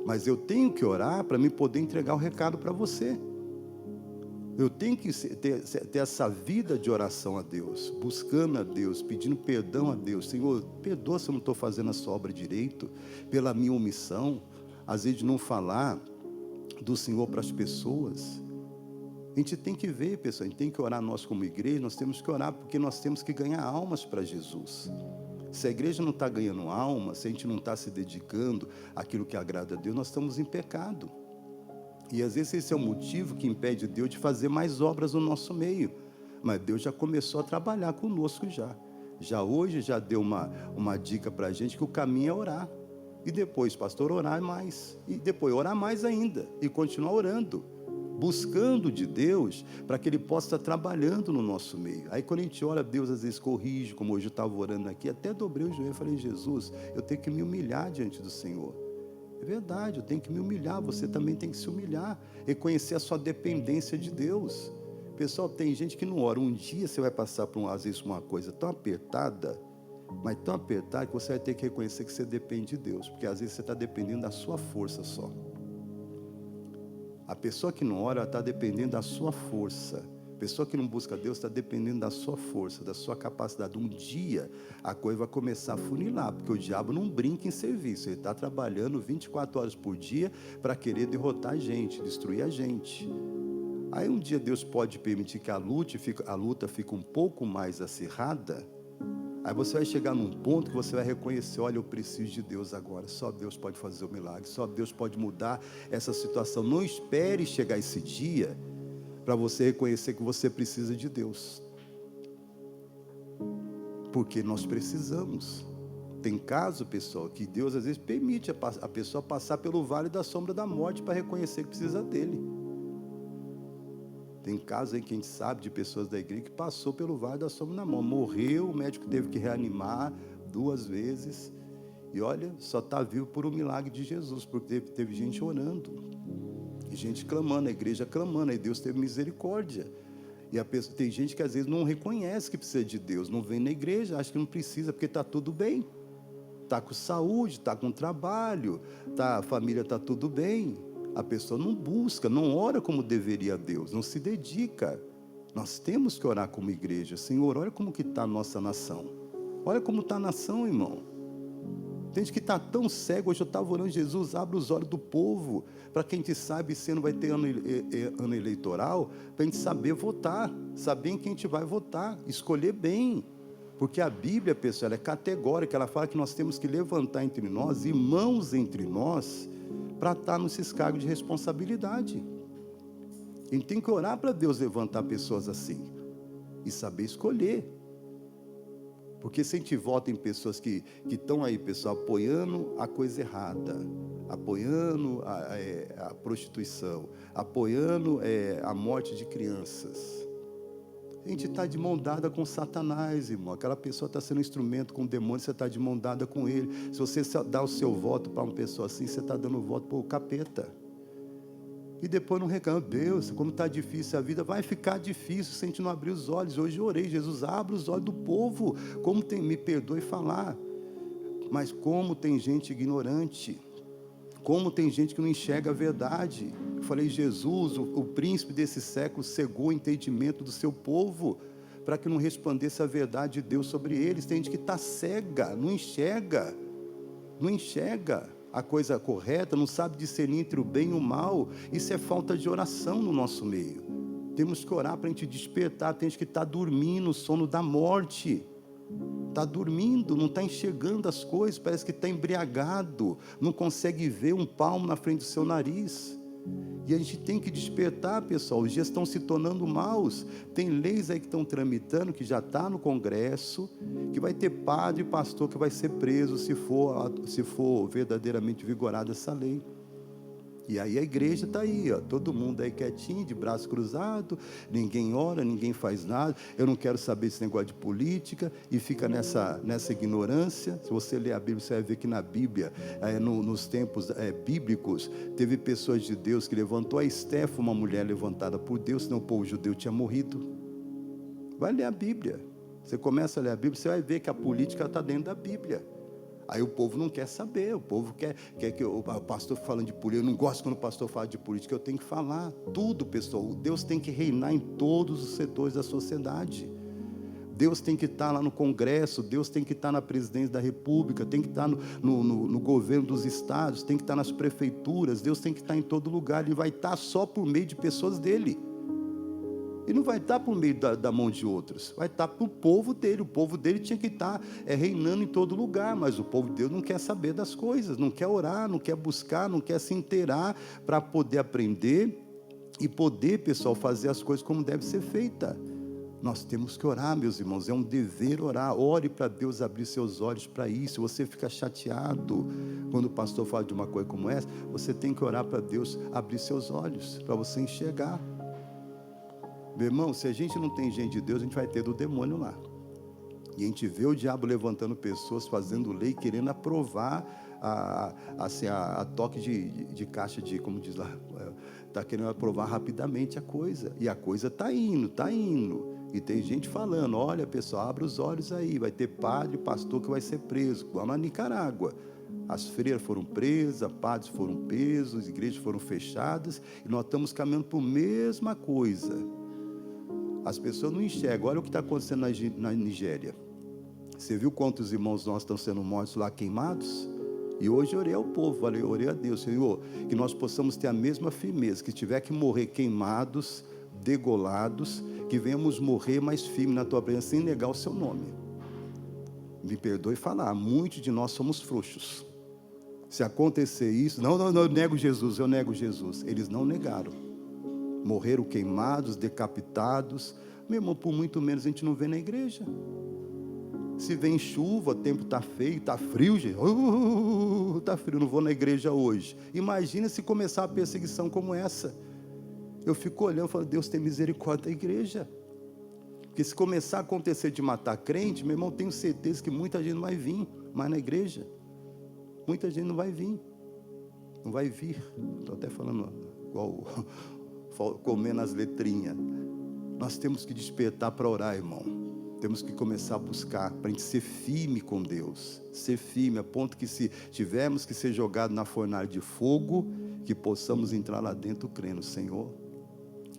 mas eu tenho que orar para me poder entregar o recado para você. Eu tenho que ter essa vida de oração a Deus, buscando a Deus, pedindo perdão a Deus. Senhor, perdoa se eu não estou fazendo a sua obra direito, pela minha omissão, às vezes de não falar do Senhor para as pessoas. A gente tem que ver, pessoal, a gente tem que orar nós como igreja, nós temos que orar porque nós temos que ganhar almas para Jesus. Se a igreja não está ganhando alma, se a gente não está se dedicando àquilo que agrada a Deus, nós estamos em pecado. E às vezes esse é o motivo que impede Deus de fazer mais obras no nosso meio. Mas Deus já começou a trabalhar conosco já. Já hoje já deu uma dica para a gente que o caminho é orar. E depois, pastor, orar mais. E depois orar mais ainda. E continuar orando. Buscando de Deus para que Ele possa estar trabalhando no nosso meio. Aí quando a gente ora, Deus às vezes corrige, como hoje eu estava orando aqui, até dobrei o joelho e falei, Jesus, eu tenho que me humilhar diante do Senhor. É verdade, eu tenho que me humilhar, você também tem que se humilhar, reconhecer a sua dependência de Deus. Pessoal, tem gente que não ora. Um dia você vai passar por, às vezes, uma coisa tão apertada, mas tão apertada que você vai ter que reconhecer que você depende de Deus, porque às vezes você está dependendo da sua força só. A pessoa que não ora, ela está dependendo da sua força. A pessoa que não busca Deus está dependendo da sua força, da sua capacidade. Um dia a coisa vai começar a funilar, porque o diabo não brinca em serviço. Ele está trabalhando 24 horas por dia para querer derrotar a gente, destruir a gente. Aí um dia Deus pode permitir que a luta fique um pouco mais acirrada. Aí você vai chegar num ponto que você vai reconhecer, olha, eu preciso de Deus agora. Só Deus pode fazer o milagre, só Deus pode mudar essa situação. Não espere chegar esse dia para você reconhecer que você precisa de Deus. Porque nós precisamos. Tem caso, pessoal, que Deus às vezes permite a pessoa passar pelo vale da sombra da morte para reconhecer que precisa dele. Tem casos aí que a gente sabe de pessoas da igreja que passou pelo vale da sombra da morte. Morreu, o médico teve que reanimar 2 vezes. E olha, só está vivo por um milagre de Jesus, porque teve gente orando. E gente clamando, a igreja clamando, aí Deus teve misericórdia. E a pessoa, tem gente que às vezes não reconhece que precisa de Deus, não vem na igreja, acha que não precisa, porque está tudo bem. Está com saúde, está com trabalho, a família está tudo bem. A pessoa não busca, não ora como deveria a Deus, não se dedica. Nós temos que orar como igreja. Senhor, olha como que está a nossa nação. Olha como está a nação, irmão. Tem gente que está tão cego. Hoje eu estava orando, Jesus, abre os olhos do povo, para que a gente saiba se não vai ter ano eleitoral, para a gente saber votar, saber em quem a gente vai votar, escolher bem. Porque a Bíblia, pessoal, ela é categórica, ela fala que nós temos que levantar entre nós, irmãos entre nós, para estar nesses cargos de responsabilidade. A gente tem que orar para Deus levantar pessoas assim e saber escolher. Porque se a gente vota em pessoas que estão aí, pessoal, apoiando a coisa errada, apoiando a prostituição, apoiando a morte de crianças, a gente está de mão dada com Satanás, irmão. Aquela pessoa está sendo um instrumento com o demônio, você está de mão dada com ele. Se você dá o seu voto para uma pessoa assim, você está dando voto para o capeta. E depois não reclama, Deus, como está difícil a vida, vai ficar difícil se a gente não abrir os olhos. Hoje eu orei, Jesus, abre os olhos do povo. Como tem, me perdoe falar, mas como tem gente ignorante, como tem gente que não enxerga a verdade. Eu falei, Jesus, o príncipe desse século cegou o entendimento do seu povo, para que não resplandesse a verdade de Deus sobre eles. Tem gente que está cega, não enxerga a coisa correta, não sabe discernir entre o bem e o mal. Isso é falta de oração no nosso meio. Temos que orar para a gente despertar. Tem gente que está dormindo, o sono da morte. Está dormindo, não está enxergando as coisas, parece que está embriagado, não consegue ver um palmo na frente do seu nariz. E a gente tem que despertar, pessoal. Os dias estão se tornando maus. Tem leis aí que estão tramitando, que já está no Congresso, que vai ter padre e pastor que vai ser preso se for verdadeiramente vigorada essa lei. E aí a igreja está aí, ó, todo mundo aí quietinho, de braço cruzado, ninguém ora, ninguém faz nada. Eu não quero saber esse negócio de política, e fica nessa ignorância. Se você ler a Bíblia, você vai ver que na Bíblia, nos tempos bíblicos, teve pessoas de Deus que levantou a Estéfana, uma mulher levantada por Deus, senão o povo judeu tinha morrido. Vai ler a Bíblia. Você começa a ler a Bíblia, você vai ver que a política está dentro da Bíblia. Aí o povo não quer saber, o povo quer que o pastor falando de política. Eu não gosto quando o pastor fala de política, eu tenho que falar tudo, pessoal. Deus tem que reinar em todos os setores da sociedade. Deus tem que estar lá no Congresso, Deus tem que estar na presidência da República, tem que estar no governo dos estados, tem que estar nas prefeituras, Deus tem que estar em todo lugar. Ele vai estar só por meio de pessoas dele. E não vai estar por meio da mão de outros, vai estar para o povo dele. O povo dele tinha que estar reinando em todo lugar, mas o povo de Deus não quer saber das coisas, não quer orar, não quer buscar, não quer se inteirar para poder aprender e poder, pessoal, fazer as coisas como deve ser feita. Nós temos que orar, meus irmãos, é um dever orar. Ore para Deus abrir seus olhos para isso. Você fica chateado quando o pastor fala de uma coisa como essa, você tem que orar para Deus abrir seus olhos, para você enxergar. Meu irmão, se a gente não tem gente de Deus, a gente vai ter do demônio lá. E a gente vê o diabo levantando pessoas, fazendo lei, querendo aprovar a toque de caixa de, como diz lá, está querendo aprovar rapidamente a coisa. E a coisa está indo, está indo. E tem gente falando, olha pessoal, abre os olhos aí, vai ter padre, pastor que vai ser preso, igual na Nicarágua. As freiras foram presas, padres foram presos, igrejas foram fechadas, e nós estamos caminhando por mesma coisa. As pessoas não enxergam. Olha o que está acontecendo na Nigéria. Você viu quantos irmãos nossos estão sendo mortos lá, queimados? E hoje eu orei ao povo, orei a Deus, Senhor, que nós possamos ter a mesma firmeza, que tiver que morrer queimados, degolados, que venhamos morrer mais firme na tua presença, sem negar o seu nome. Me perdoe falar, muitos de nós somos frouxos. Se acontecer isso, não, eu nego Jesus, eu nego Jesus. Eles não negaram. Morreram queimados, decapitados. Meu irmão, por muito menos a gente não vê na igreja. Se vem chuva, o tempo está feio, está frio, gente. Está frio, não vou na igreja hoje. Imagina se começar uma perseguição como essa. Eu fico olhando e falo, Deus tem misericórdia da igreja. Porque se começar a acontecer de matar crente, meu irmão, tenho certeza que muita gente não vai vir mais na igreja. Muita gente não vai vir. Não vai vir. Estou até falando igual comendo as letrinhas. Nós temos que despertar para orar, irmão. Temos que começar a buscar, para a gente ser firme com Deus. Ser firme, a ponto que se tivermos que ser jogados na fornalha de fogo, que possamos entrar lá dentro crendo, Senhor,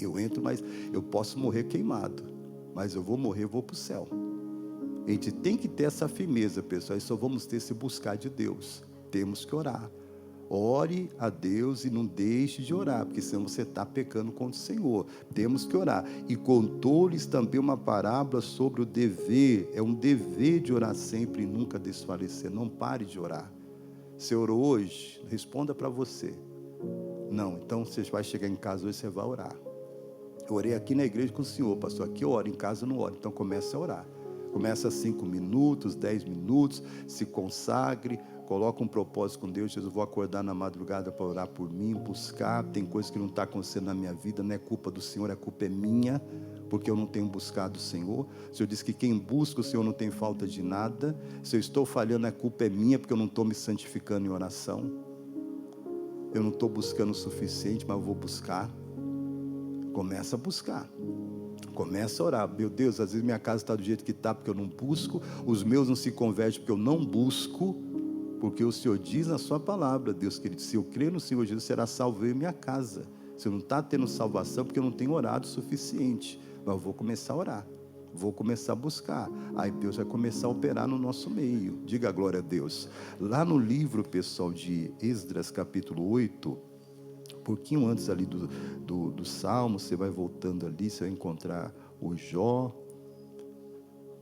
eu entro, mas eu posso morrer queimado, mas eu vou morrer, eu vou para o céu. A gente tem que ter essa firmeza, pessoal, e só vamos ter se buscar de Deus. Temos que orar. Ore a Deus e não deixe de orar, porque senão você está pecando contra o Senhor. Temos que orar. E contou-lhes também uma parábola sobre o dever. É um dever de orar sempre e nunca desfalecer. Não pare de orar. Você orou hoje? Responda para você. Não, então você vai chegar em casa hoje, você vai orar. Eu orei aqui na igreja com o Senhor, pastor. Aqui eu oro, em casa eu não oro. Então comece a orar. Começa 5 minutos, 10 minutos, se consagre, coloca um propósito com Deus. Jesus, vou acordar na madrugada para orar por mim, buscar. Tem coisas que não está acontecendo na minha vida, não é culpa do Senhor, a culpa é minha, porque eu não tenho buscado o Senhor. O Senhor diz que quem busca o Senhor não tem falta de nada. Se eu estou falhando, a culpa é minha, porque eu não estou me santificando em oração. Eu não estou buscando o suficiente, mas eu vou buscar. Começa a buscar. Começa a orar. Meu Deus, às vezes minha casa está do jeito que está porque eu não busco. Os meus não se convertem porque eu não busco. Porque o Senhor diz na sua palavra, Deus querido, se eu crer no Senhor Jesus, será salvo eu e minha casa. Se eu não está tendo salvação, porque eu não tenho orado o suficiente. Mas eu vou começar a orar. Vou começar a buscar. Aí Deus vai começar a operar no nosso meio. Diga a glória a Deus. Lá no livro, pessoal, de Esdras, capítulo 8... um pouquinho antes ali do Salmo, você vai voltando ali, você vai encontrar o Jó,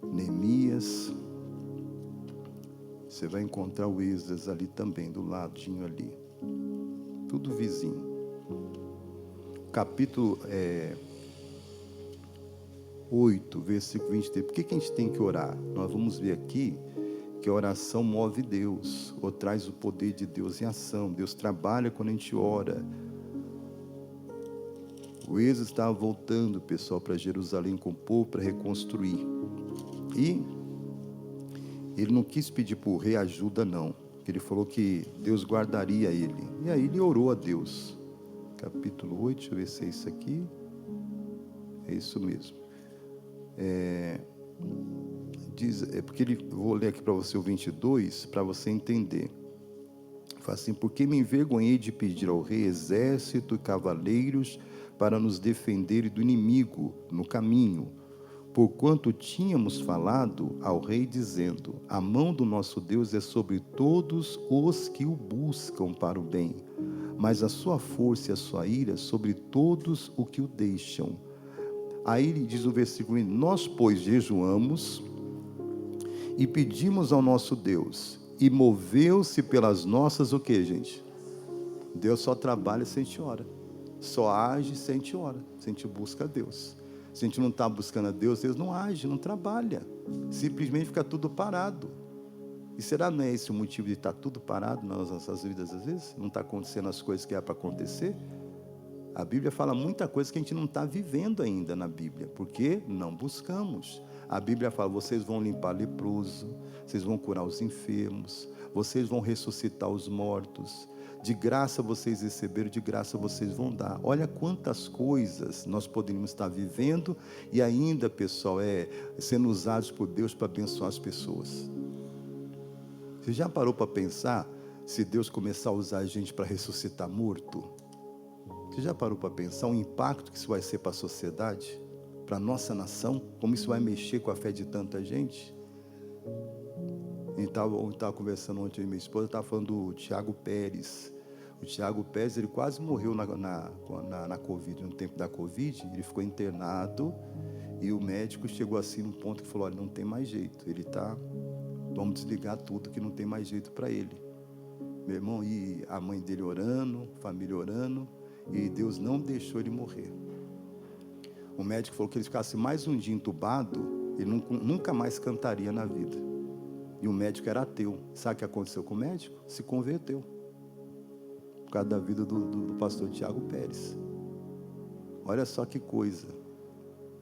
Neemias, você vai encontrar o Esdras ali também, do ladinho ali, tudo vizinho. Capítulo 8, versículo 23, por que a gente tem que orar? Nós vamos ver aqui que a oração move Deus, ou traz o poder de Deus em ação. Deus trabalha quando a gente ora. O Esdras estava voltando, pessoal, para Jerusalém com o povo para reconstruir. E ele não quis pedir para o rei ajuda, não. Ele falou que Deus guardaria ele. E aí ele orou a Deus. Capítulo 8, deixa eu ver se é isso aqui. É isso mesmo. Porque vou ler aqui para você o 22, para você entender. Fala assim, porque me envergonhei de pedir ao rei exército e cavaleiros para nos defender do inimigo no caminho, porquanto tínhamos falado ao rei dizendo, a mão do nosso Deus é sobre todos os que o buscam para o bem, mas a sua força e a sua ira sobre todos os que o deixam. Aí ele diz no versículo 20, nós, pois, jejuamos e pedimos ao nosso Deus, e moveu-se pelas nossas, o que, gente? Deus só trabalha se a gente ora, só age se a gente ora, se a gente busca a Deus. Se a gente não está buscando a Deus, Deus não age, não trabalha, simplesmente fica tudo parado. E será não é esse o motivo de estar tudo parado nas nossas vidas às vezes? Não está acontecendo as coisas que é para acontecer? A Bíblia fala muita coisa que a gente não está vivendo ainda na Bíblia, porque não buscamos. A Bíblia fala, vocês vão limpar leproso, vocês vão curar os enfermos, vocês vão ressuscitar os mortos, de graça vocês receberam, de graça vocês vão dar. Olha quantas coisas nós poderíamos estar vivendo e ainda, pessoal, sendo usados por Deus para abençoar as pessoas. Você já parou para pensar se Deus começar a usar a gente para ressuscitar morto? Você já parou para pensar o impacto que isso vai ser para a sociedade, para a nossa nação? Como isso vai mexer com a fé de tanta gente? Eu estava conversando ontem com minha esposa, estava falando do Tiago Pérez. O Tiago Pérez, ele quase morreu na Covid, no tempo da Covid. Ele ficou internado e o médico chegou assim num ponto que falou, olha, não tem mais jeito. Vamos desligar tudo que não tem mais jeito para ele. Meu irmão, e a mãe dele orando, família orando, e Deus não deixou ele morrer. O médico falou que ele ficasse mais um dia entubado, ele nunca mais cantaria na vida. E o médico era ateu. Sabe o que aconteceu com o médico? Se converteu. Por causa da vida do pastor Tiago Pérez. Olha só que coisa.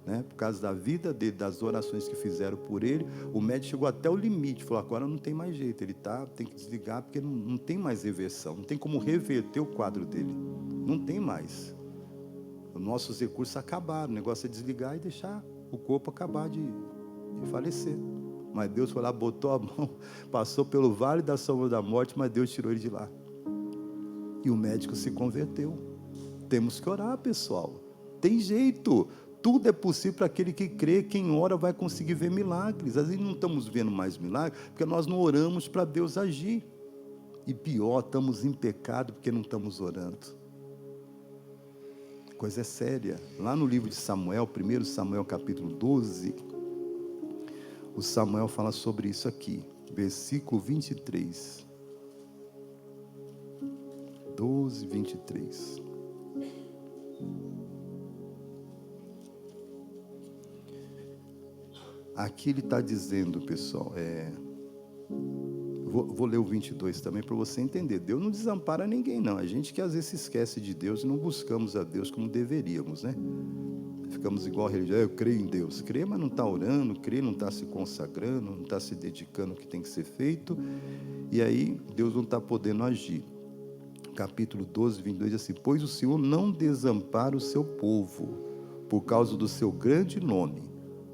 Né? Por causa da vida dele, das orações que fizeram por ele, o médico chegou até o limite. Falou, agora não tem mais jeito. Ele tem que desligar porque não tem mais reversão. Não tem como reverter o quadro dele. Não tem mais. Os nossos recursos acabaram. O negócio é desligar e deixar o corpo acabar de falecer. Mas Deus foi lá, botou a mão, passou pelo vale da sombra da morte, mas Deus tirou ele de lá. E o médico se converteu. Temos que orar, pessoal. Tem jeito. Tudo é possível para aquele que crê. Quem ora vai conseguir ver milagres. Às vezes não estamos vendo mais milagres, porque nós não oramos para Deus agir. E pior, estamos em pecado porque não estamos orando. Coisa séria. Lá no livro de Samuel, 1 Samuel capítulo 12... o Samuel fala sobre isso aqui, versículo 23. 12, 23. Aqui ele está dizendo, pessoal, vou ler o 22 também para você entender. Deus não desampara ninguém, não. A gente que às vezes se esquece de Deus e não buscamos a Deus como deveríamos, né? Ficamos igual a religião, eu creio em Deus. Crê, mas não está orando, crê, não está se consagrando, não está se dedicando ao que tem que ser feito. E aí, Deus não está podendo agir. Capítulo 12, 22, diz assim, pois o Senhor não desampara o seu povo, por causa do seu grande nome,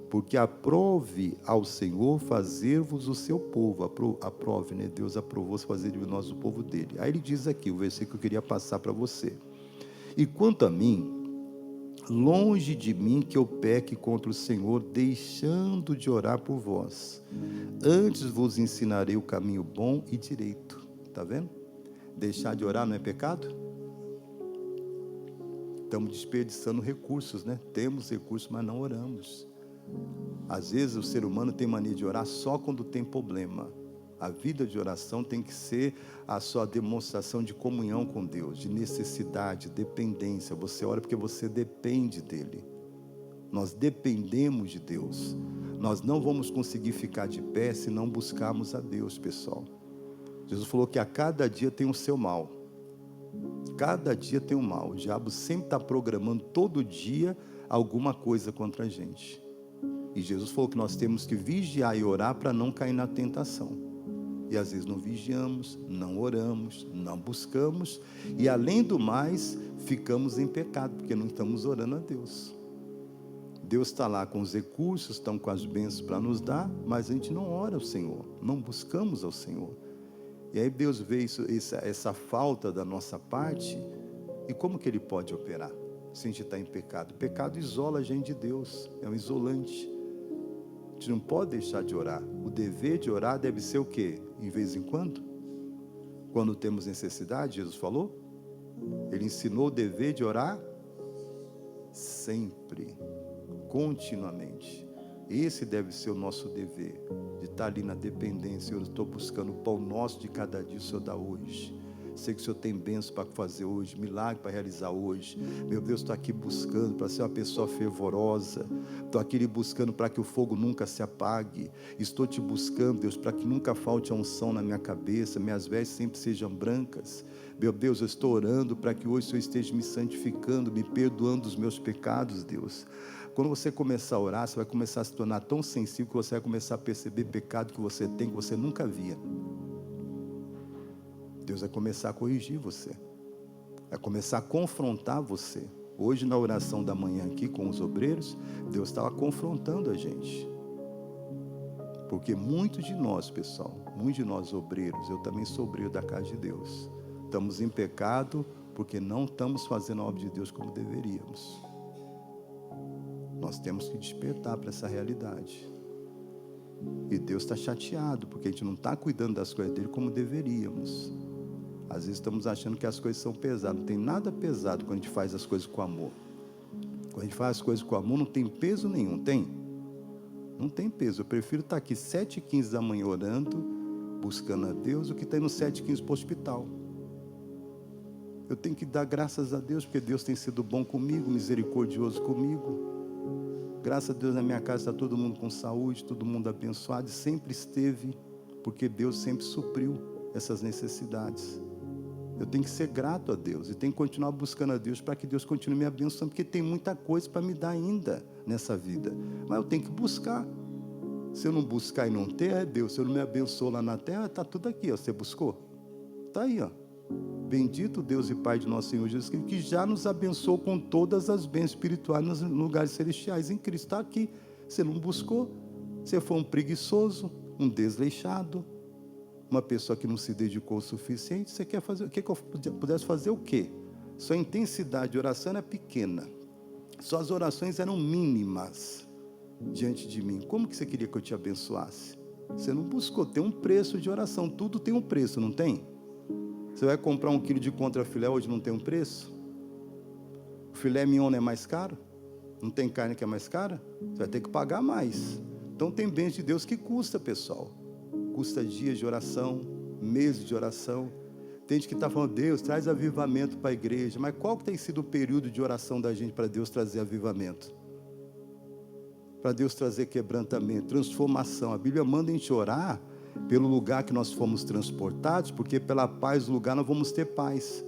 porque aprove ao Senhor fazer-vos o seu povo. Aprove, né? Deus aprovou fazer de nós o povo dele. Aí ele diz aqui, o versículo que eu queria passar para você. E quanto a mim, longe de mim que eu peque contra o Senhor, deixando de orar por vós. Antes vos ensinarei o caminho bom e direito. Está vendo? Deixar de orar não é pecado? Estamos desperdiçando recursos, né? Temos recursos, mas não oramos. Às vezes o ser humano tem mania de orar só quando tem problema. A vida de oração tem que ser a sua demonstração de comunhão com Deus, de necessidade, dependência. Você ora porque você depende dEle. Nós dependemos de Deus. Nós não vamos conseguir ficar de pé se não buscarmos a Deus, pessoal. Jesus falou que a cada dia tem o seu mal. Cada dia tem um mal. O diabo sempre está programando todo dia alguma coisa contra a gente. E Jesus falou que nós temos que vigiar e orar para não cair na tentação. E às vezes não vigiamos, não oramos, não buscamos. E além do mais, ficamos em pecado, porque não estamos orando a Deus. Deus está lá com os recursos, estão com as bênçãos para nos dar, mas a gente não ora ao Senhor, não buscamos ao Senhor. E aí Deus vê essa falta da nossa parte, e como que Ele pode operar? Se a gente está em pecado. O pecado isola a gente de Deus, é um isolante. A gente não pode deixar de orar. O dever de orar deve ser o quê? Em vez em quando? Quando temos necessidade, Jesus falou. Ele ensinou o dever de orar sempre. continuamente. Esse deve ser o nosso dever, de estar ali na dependência. Eu estou buscando o pão nosso de cada dia, o Senhor dá hoje. Sei que o Senhor tem bênção para fazer hoje, milagre para realizar hoje. Meu Deus, estou aqui buscando para ser uma pessoa fervorosa. Estou aqui buscando para que o fogo nunca se apague. Estou te buscando, Deus, para que nunca falte a unção na minha cabeça, minhas vestes sempre sejam brancas. Meu Deus, eu estou orando para que hoje o Senhor esteja me santificando, me perdoando dos meus pecados, Deus. Quando você começar a orar, você vai começar a se tornar tão sensível que você vai começar a perceber pecado que você tem, que você nunca via. Deus vai começar a corrigir você, vai começar a confrontar você. Hoje na oração da manhã aqui com os obreiros, Deus estava confrontando a gente. Porque muitos de nós, pessoal, muitos de nós obreiros, eu também sou obreiro da casa de Deus, estamos em pecado porque não estamos fazendo a obra de Deus como deveríamos. Nós temos que despertar para essa realidade. E Deus está chateado porque a gente não está cuidando das coisas dele como deveríamos. Às vezes estamos achando que as coisas são pesadas. Não tem nada pesado quando a gente faz as coisas com amor. Quando a gente faz as coisas com amor, não tem peso nenhum, tem? Não tem peso. Eu prefiro estar aqui 7h15 da manhã orando, buscando a Deus, do que estar indo 7h15 para o hospital. Eu tenho que dar graças a Deus, porque Deus tem sido bom comigo, misericordioso comigo. Graças a Deus na minha casa está todo mundo com saúde, todo mundo abençoado, e sempre esteve, porque Deus sempre supriu essas necessidades. Eu tenho que ser grato a Deus e tenho que continuar buscando a Deus para que Deus continue me abençoando, porque tem muita coisa para me dar ainda nessa vida, mas eu tenho que buscar. Se eu não buscar e não ter, é Deus. Se eu não me abençoo lá na terra, está tudo aqui, ó. Você buscou? Está aí, ó. Bendito Deus e Pai de nosso Senhor Jesus Cristo, que já nos abençoou com todas as bênçãos espirituais nos lugares celestiais em Cristo. Está aqui. Você não buscou? Você foi um preguiçoso, um desleixado, uma pessoa que não se dedicou o suficiente. Você quer fazer o que eu pudesse fazer? O quê? Sua intensidade de oração era pequena, suas orações eram mínimas diante de mim. Como que você queria que eu te abençoasse? Você não buscou. Tem um preço de oração, tudo tem um preço, não tem? Você vai comprar 1 quilo de contrafilé, hoje não tem um preço? O filé mignon não é mais caro? Não tem carne que é mais cara? Você vai ter que pagar mais. Então tem bens de Deus que custa, pessoal. Custa dias de oração, meses de oração. Tem gente que está falando, Deus, traz avivamento para a igreja. Mas qual que tem sido o período de oração da gente para Deus trazer avivamento? Para Deus trazer quebrantamento, transformação. A Bíblia manda a gente orar pelo lugar que nós fomos transportados, porque pela paz do lugar nós vamos ter paz.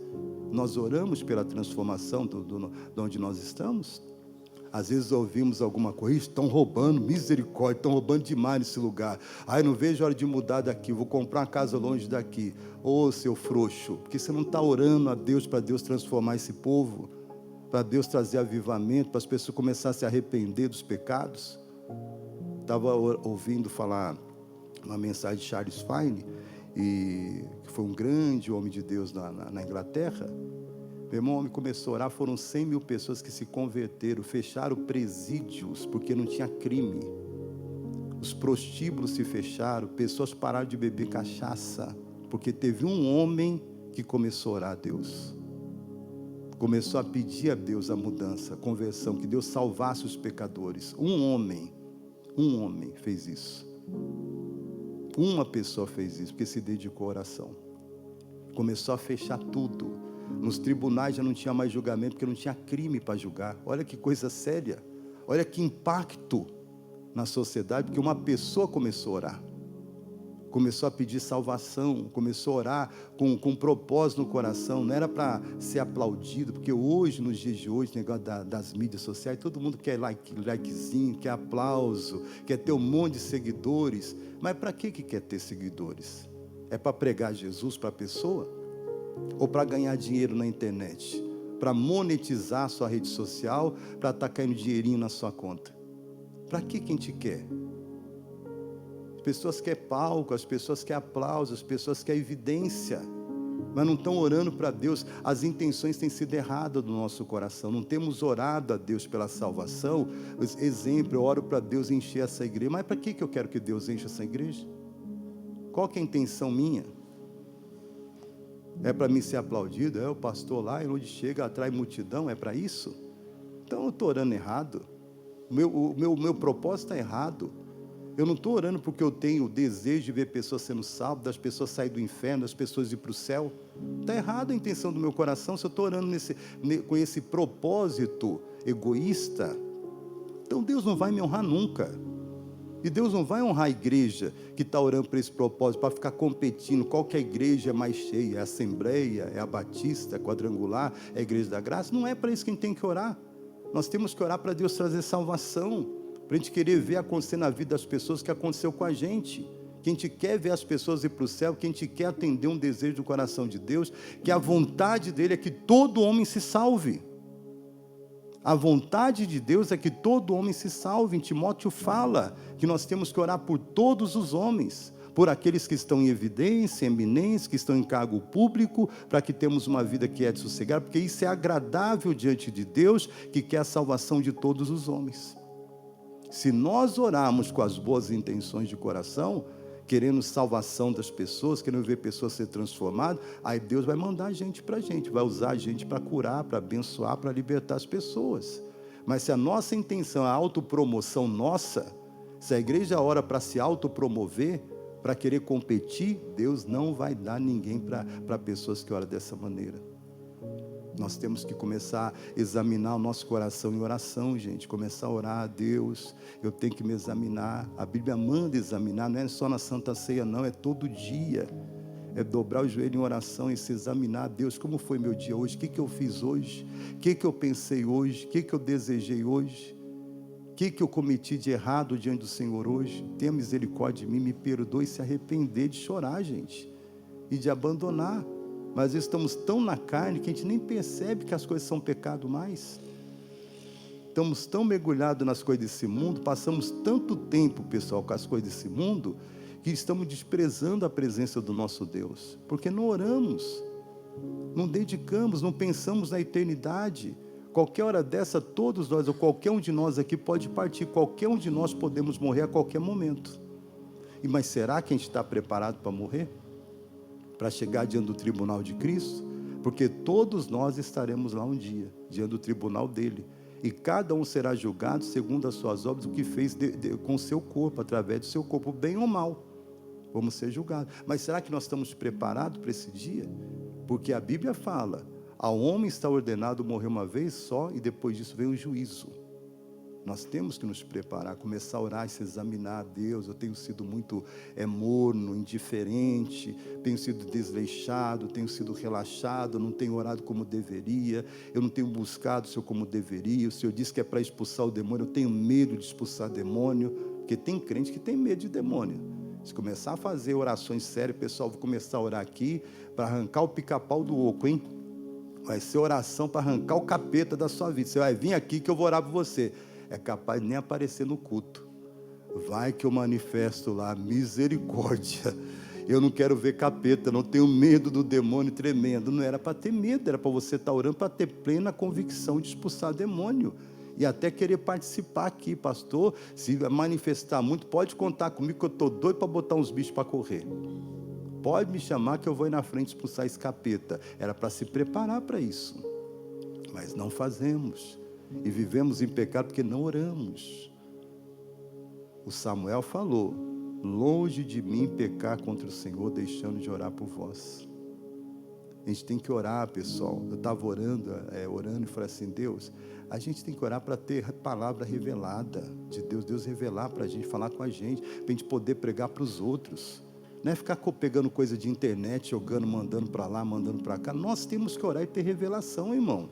Nós oramos pela transformação de onde nós estamos. Às vezes ouvimos alguma coisa, estão roubando, misericórdia, estão roubando demais nesse lugar. Ai, não vejo a hora de mudar daqui, vou comprar uma casa longe daqui. Ô, seu frouxo, porque você não está orando a Deus para Deus transformar esse povo, para Deus trazer avivamento, para as pessoas começarem a se arrepender dos pecados. Estava ouvindo falar uma mensagem de Charles Finney, que foi um grande homem de Deus na Inglaterra. Meu irmão, o homem começou a orar, foram 100 mil pessoas que se converteram, fecharam presídios, porque não tinha crime. Os prostíbulos se fecharam, pessoas pararam de beber cachaça, porque teve um homem que começou a orar a Deus. Começou a pedir a Deus a mudança, a conversão, que Deus salvasse os pecadores. Um homem fez isso. Uma pessoa fez isso, porque se dedicou à oração. Começou a fechar tudo. Nos tribunais já não tinha mais julgamento, porque não tinha crime para julgar. Olha que coisa séria. Olha que impacto na sociedade, porque uma pessoa começou a orar. Começou a pedir salvação, começou a orar com um propósito no coração. Não era para ser aplaudido, porque hoje, nos dias de hoje, negócio das mídias sociais, todo mundo quer likezinho, quer aplauso, quer ter um monte de seguidores. Mas para que quer ter seguidores? É para pregar Jesus para a pessoa? Ou para ganhar dinheiro na internet? Para monetizar a sua rede social? Para estar caindo dinheirinho na sua conta? Para que a gente quer? As pessoas querem palco, as pessoas querem aplauso, as pessoas querem evidência, mas não estão orando para Deus. As intenções têm sido erradas do nosso coração. Não temos orado a Deus pela salvação. Exemplo, eu oro para Deus encher essa igreja. Mas para que eu quero que Deus encha essa igreja? Qual que é a intenção minha? É para mim ser aplaudido? É o pastor lá, e onde chega atrai multidão? É para isso? Então eu estou orando errado. O meu propósito está errado. Eu não estou orando porque eu tenho o desejo de ver pessoas sendo salvas, das pessoas saírem do inferno, das pessoas ir para o céu. Está errada a intenção do meu coração se eu estou orando com esse propósito egoísta. Então Deus não vai me honrar nunca. E Deus não vai honrar a igreja que está orando para esse propósito, para ficar competindo. Qual que a igreja é mais cheia? É a Assembleia? É a Batista? É a Quadrangular? É a Igreja da Graça? Não é para isso que a gente tem que orar. Nós temos que orar para Deus trazer salvação, para a gente querer ver acontecer na vida das pessoas o que aconteceu com a gente. Que a gente quer ver as pessoas ir para o céu, que a gente quer atender um desejo do coração de Deus, que a vontade dele é que todo homem se salve. A vontade de Deus é que todo homem se salve. Em Timóteo fala que nós temos que orar por todos os homens, por aqueles que estão em evidência, eminentes, que estão em cargo público, para que temos uma vida que é de sossegado, porque isso é agradável diante de Deus, que quer a salvação de todos os homens. Se nós orarmos com as boas intenções de coração, querendo salvação das pessoas, querendo ver pessoas ser transformadas, aí Deus vai mandar gente para a gente, vai usar a gente para curar, para abençoar, para libertar as pessoas. Mas se a nossa intenção é a autopromoção nossa, se a igreja ora para se autopromover, para querer competir, Deus não vai dar ninguém para pessoas que oram dessa maneira. Nós temos que começar a examinar o nosso coração em oração, gente. Começar a orar a Deus. Eu tenho que me examinar. A Bíblia manda examinar, não é só na Santa Ceia, não. É todo dia. É dobrar o joelho em oração e se examinar. Deus, como foi meu dia hoje? O que eu fiz hoje? O que eu pensei hoje? O que eu desejei hoje? O que eu cometi de errado diante do Senhor hoje? Tenha misericórdia de mim, me perdoe e se arrepender de chorar, gente. E de abandonar. Mas estamos tão na carne que a gente nem percebe que as coisas são pecado mais. Estamos tão mergulhados nas coisas desse mundo, passamos tanto tempo, pessoal, com as coisas desse mundo, que estamos desprezando a presença do nosso Deus. Porque não oramos, não dedicamos, não pensamos na eternidade. Qualquer hora dessa, todos nós, ou qualquer um de nós aqui pode partir, qualquer um de nós podemos morrer a qualquer momento. Mas será que a gente está preparado para morrer? Para chegar diante do tribunal de Cristo? Porque todos nós estaremos lá um dia, diante do tribunal dele. E cada um será julgado segundo as suas obras, o que fez com o seu corpo, através do seu corpo, bem ou mal. Vamos ser julgados. Mas será que nós estamos preparados para esse dia? Porque a Bíblia fala, ao homem está ordenado morrer uma vez só, e depois disso vem o juízo. Nós temos que nos preparar, começar a orar e se examinar a Deus. Eu tenho sido muito morno, indiferente, tenho sido desleixado, tenho sido relaxado, não tenho orado como deveria, eu não tenho buscado o Senhor como deveria. O Senhor disse que é para expulsar o demônio, eu tenho medo de expulsar demônio, porque tem crente que tem medo de demônio. Se começar a fazer orações sérias, pessoal, vou começar a orar aqui para arrancar o pica-pau do oco, hein? Vai ser oração para arrancar o capeta da sua vida. Você vai vir aqui que eu vou orar por você. É capaz de nem aparecer no culto. Vai que eu manifesto lá, misericórdia. Eu não quero ver capeta, não tenho medo do demônio tremendo. Não era para ter medo, era para você estar orando para ter plena convicção de expulsar demônio. E até querer participar aqui, pastor. Se manifestar muito, pode contar comigo que eu estou doido para botar uns bichos para correr. Pode me chamar que eu vou ir na frente expulsar esse capeta. Era para se preparar para isso. Mas não fazemos. E vivemos em pecado porque não oramos. O Samuel falou, longe de mim pecar contra o Senhor, deixando de orar por vós. A gente tem que orar, pessoal. Eu estava orando e falei assim, Deus, a gente tem que orar para ter palavra revelada de Deus. Deus revelar para a gente, falar com a gente, para a gente poder pregar para os outros. Não é ficar pegando coisa de internet, jogando, mandando para lá, mandando para cá. Nós temos que orar e ter revelação, irmão.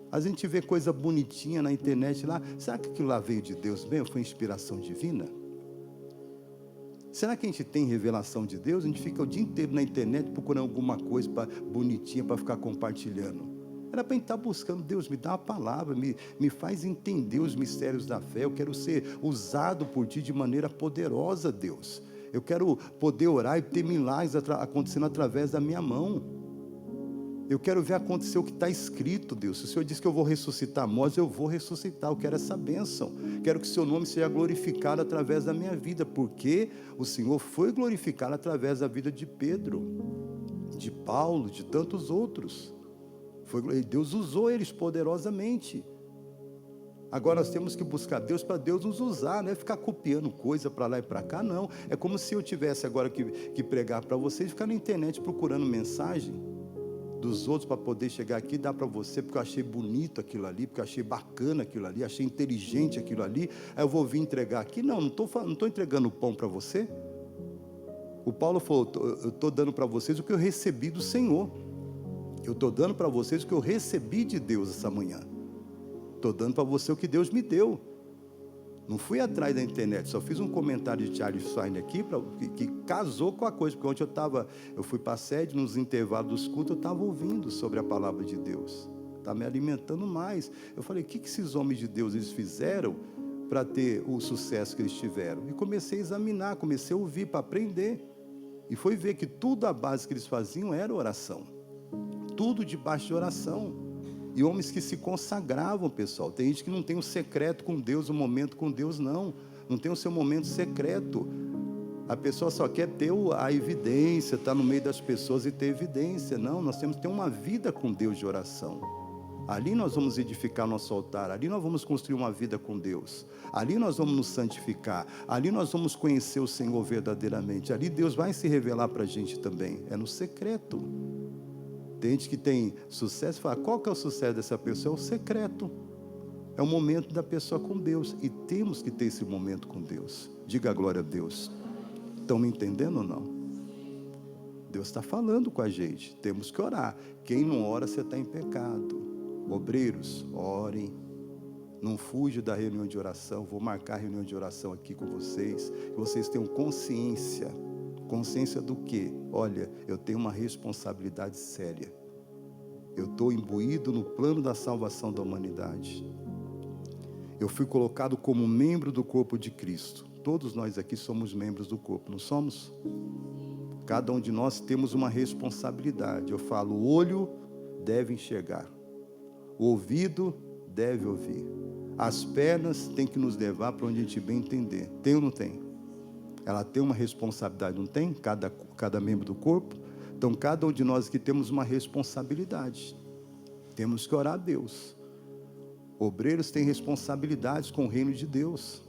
A gente vê coisa bonitinha na internet lá. Será que aquilo lá veio de Deus mesmo? Foi inspiração divina? Será que a gente tem revelação de Deus? A gente fica o dia inteiro na internet procurando alguma coisa bonitinha para ficar compartilhando. Era para a gente estar buscando, Deus, me dá uma palavra, me faz entender os mistérios da fé. Eu quero ser usado por Ti de maneira poderosa, Deus. Eu quero poder orar e ter milagres acontecendo através da minha mão. Eu quero ver acontecer o que está escrito, Deus. Se o Senhor diz que eu vou ressuscitar mortos, eu vou ressuscitar. Eu quero essa bênção. Quero que o Seu nome seja glorificado através da minha vida, porque o Senhor foi glorificado através da vida de Pedro, de Paulo, de tantos outros. Deus usou eles poderosamente. Agora nós temos que buscar Deus para Deus nos usar, não é ficar copiando coisa para lá e para cá, não. É como se eu tivesse agora que pregar para vocês, ficar na internet procurando mensagem dos outros para poder chegar aqui e dar para você, porque eu achei bonito aquilo ali, porque eu achei bacana aquilo ali, achei inteligente aquilo ali, aí eu vou vir entregar aqui. Não estou entregando pão para você. O Paulo falou, eu estou dando para vocês o que eu recebi do Senhor. Eu estou dando para vocês o que eu recebi de Deus essa manhã. Estou dando para você o que Deus me deu. Não fui atrás da internet, só fiz um comentário de Charles Stein aqui, que casou com a coisa, porque ontem eu fui para a sede, nos intervalos dos cultos, eu estava ouvindo sobre a palavra de Deus. Está me alimentando mais. Eu falei, o que esses homens de Deus eles fizeram para ter o sucesso que eles tiveram? E comecei a examinar, comecei a ouvir para aprender. E foi ver que tudo a base que eles faziam era oração. Tudo debaixo de oração. E homens que se consagravam, pessoal. Tem gente que não tem um secreto com Deus, um momento com Deus, não. Não tem o seu momento secreto. A pessoa só quer ter a evidência, estar no meio das pessoas e ter evidência. Não, nós temos que ter uma vida com Deus de oração. Ali nós vamos edificar nosso altar, ali nós vamos construir uma vida com Deus. Ali nós vamos nos santificar, ali nós vamos conhecer o Senhor verdadeiramente. Ali Deus vai se revelar para a gente também. É no secreto. Tem gente que tem sucesso, fala, qual que é o sucesso dessa pessoa? É o secreto. É o momento da pessoa com Deus. E temos que ter esse momento com Deus. Diga a glória a Deus. Estão me entendendo ou não? Deus está falando com a gente. Temos que orar. Quem não ora, você está em pecado. Obreiros, orem. Não fuja da reunião de oração. Vou marcar a reunião de oração aqui com vocês. Que vocês tenham consciência. Consciência do quê? Olha, eu tenho uma responsabilidade séria. Eu estou imbuído no plano da salvação da humanidade. Eu fui colocado como membro do corpo de Cristo. Todos nós aqui somos membros do corpo, não somos? Cada um de nós temos uma responsabilidade. Eu falo, o olho deve enxergar. O ouvido deve ouvir. As pernas têm que nos levar para onde a gente bem entender. Tem ou não tem? Ela tem uma responsabilidade, não tem? Cada membro do corpo. Então, cada um de nós aqui temos uma responsabilidade. Temos que orar a Deus. Obreiros têm responsabilidades com o reino de Deus.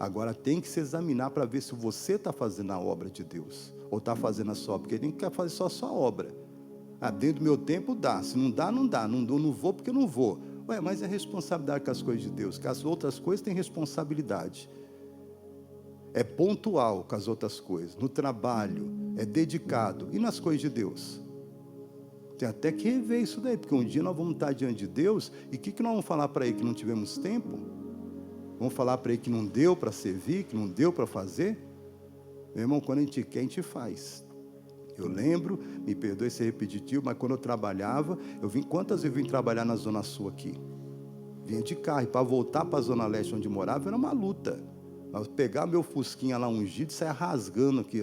Agora, tem que se examinar para ver se você está fazendo a obra de Deus. Ou está fazendo a sua obra. Porque ninguém quer fazer só a sua obra. Dentro do meu tempo dá. Se não dá, não dá. Não vou porque não vou. Ué, mas é responsabilidade com as coisas de Deus. Que as outras coisas têm responsabilidade. É pontual com as outras coisas. No trabalho, é dedicado. E nas coisas de Deus? Tem até que rever isso daí, porque um dia nós vamos estar diante de Deus, e o que nós vamos falar para Ele que não tivemos tempo? Vamos falar para Ele que não deu para servir, que não deu para fazer? Meu irmão, quando a gente quer, a gente faz. Eu lembro, me perdoe ser repetitivo, mas quando eu trabalhava, quantas vezes eu vim trabalhar na Zona Sul aqui? Vinha de carro, e para voltar para a Zona Leste onde morava, era uma luta. Mas pegar meu fusquinha lá ungido, saia rasgando aqui,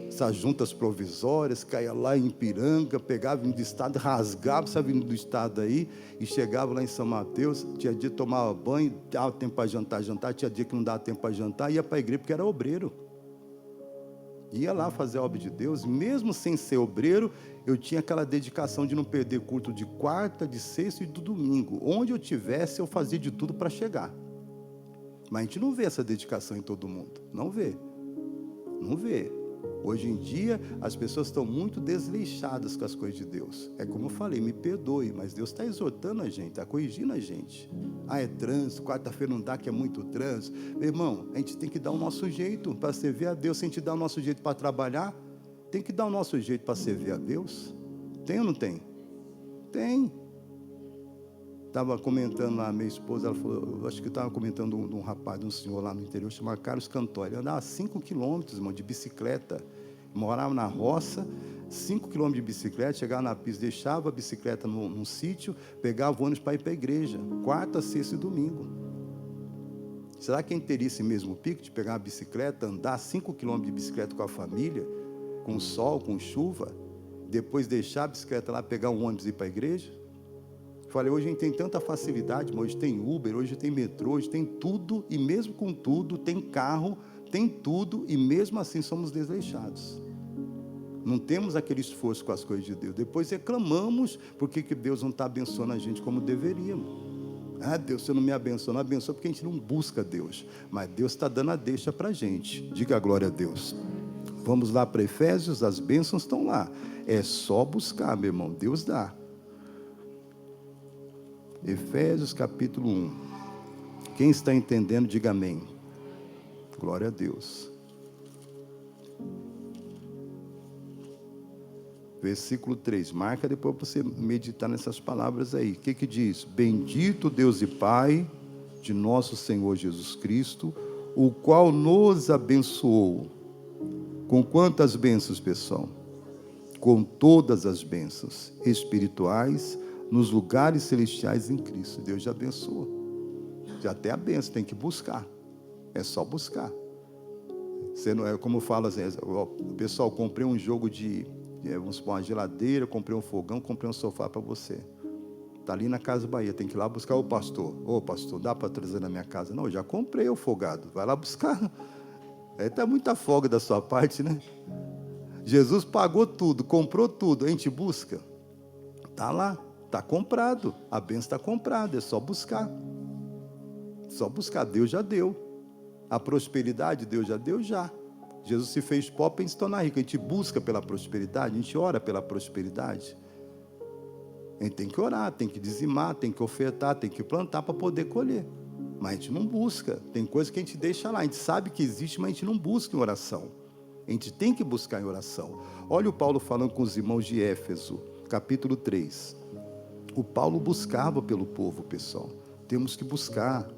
essas juntas provisórias, caía lá em Ipiranga, pegava vindo do estado, rasgava, sabe, vindo do estado aí, e chegava lá em São Mateus, tinha dia que tomava banho, dava tempo para jantar, tinha dia que não dava tempo para jantar, ia para a igreja porque era obreiro. Ia lá fazer a obra de Deus, mesmo sem ser obreiro, eu tinha aquela dedicação de não perder culto de quarta, de sexta e do domingo. Onde eu tivesse, eu fazia de tudo para chegar. Mas a gente não vê essa dedicação em todo mundo. Não vê. Não vê. Hoje em dia, as pessoas estão muito desleixadas com as coisas de Deus. É como eu falei, me perdoe, mas Deus está exortando a gente, está corrigindo a gente. É trânsito, quarta-feira não dá, que é muito trânsito. Meu irmão, a gente tem que dar o nosso jeito para servir a Deus. Se a gente dá o nosso jeito para trabalhar, tem que dar o nosso jeito para servir a Deus. Tem ou não tem? Tem. Estava comentando lá, minha esposa, ela falou, acho que estava comentando de um rapaz, de um senhor lá no interior, chamado Carlos Cantório. Ele andava 5 quilômetros, irmão, de bicicleta. Morava na roça, 5 quilômetros de bicicleta, chegava na pista, deixava a bicicleta num sítio, pegava o ônibus para ir para a igreja, quarta, sexta e domingo. Será que a gente teria esse mesmo pique de pegar uma bicicleta, andar 5 quilômetros de bicicleta com a família, com sol, com chuva, depois deixar a bicicleta lá, pegar um ônibus e ir para a igreja? Falei, hoje a gente tem tanta facilidade, mas hoje tem Uber, hoje tem metrô, hoje tem tudo, e mesmo com tudo, tem carro, tem tudo, e mesmo assim somos desleixados. Não temos aquele esforço com as coisas de Deus. Depois reclamamos porque que Deus não está abençoando a gente como deveríamos. Ah, Deus, você não me abençoa. Não abençoa porque a gente não busca Deus. Mas Deus está dando a deixa para a gente. Diga a glória a Deus. Vamos lá para Efésios, as bênçãos estão lá. É só buscar, meu irmão. Deus dá. Efésios capítulo 1. Quem está entendendo, diga amém. Glória a Deus. Versículo 3, marca depois para você meditar nessas palavras aí. O que diz? Bendito Deus e Pai de nosso Senhor Jesus Cristo, o qual nos abençoou. Com quantas bênçãos, pessoal? Com todas as bênçãos espirituais nos lugares celestiais em Cristo. Deus já abençoou. Já tem a bênção, tem que buscar. É só buscar. Você não é como fala assim, pessoal, comprei um jogo de vamos supor, uma geladeira, comprei um fogão, comprei um sofá para você. Está ali na Casa Bahia, tem que ir lá buscar o pastor. Ô pastor, dá para trazer na minha casa? Não, eu já comprei o folgado, vai lá buscar. Está muita folga da sua parte, né? Jesus pagou tudo, comprou tudo, a gente busca. Está lá, está comprado, a bênção está comprada, é só buscar. Só buscar, Deus já deu. A prosperidade, Deus já deu, já. Jesus se fez pobre para a gente se tornar rico. A gente busca pela prosperidade, a gente ora pela prosperidade. A gente tem que orar, tem que dizimar, tem que ofertar, tem que plantar para poder colher. Mas a gente não busca. Tem coisa que a gente deixa lá. A gente sabe que existe, mas a gente não busca em oração. A gente tem que buscar em oração. Olha o Paulo falando com os irmãos de Éfeso, capítulo 3. O Paulo buscava pelo povo, pessoal. Temos que buscar.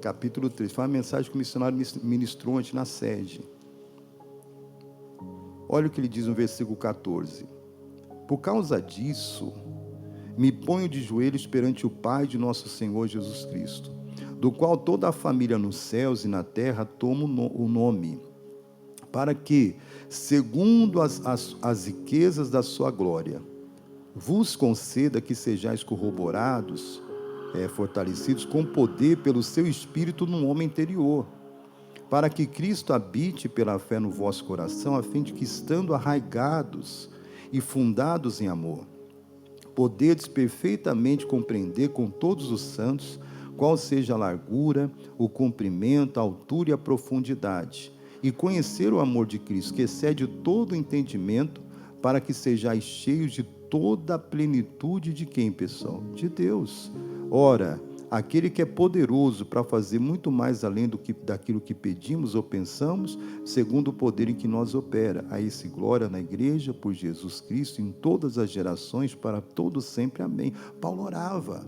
Capítulo 3. Foi uma mensagem que o missionário ministrou ontem na sede. Olha o que ele diz no versículo 14. Por causa disso, me ponho de joelhos perante o Pai de nosso Senhor Jesus Cristo, do qual toda a família nos céus e na terra toma o nome, para que, segundo as riquezas da sua glória, vos conceda que sejais corroborados, fortalecidos com poder pelo seu Espírito no homem interior, para que Cristo habite pela fé no vosso coração, a fim de que, estando arraigados e fundados em amor, podedes perfeitamente compreender com todos os santos qual seja a largura, o comprimento, a altura e a profundidade, e conhecer o amor de Cristo, que excede todo o entendimento, para que sejais cheios de toda a plenitude de quem, pessoal? De Deus. Ora, aquele que é poderoso para fazer muito mais além daquilo que pedimos ou pensamos, segundo o poder em que nos opera. A esse glória na igreja, por Jesus Cristo, em todas as gerações, para todos sempre. Amém. Paulo orava.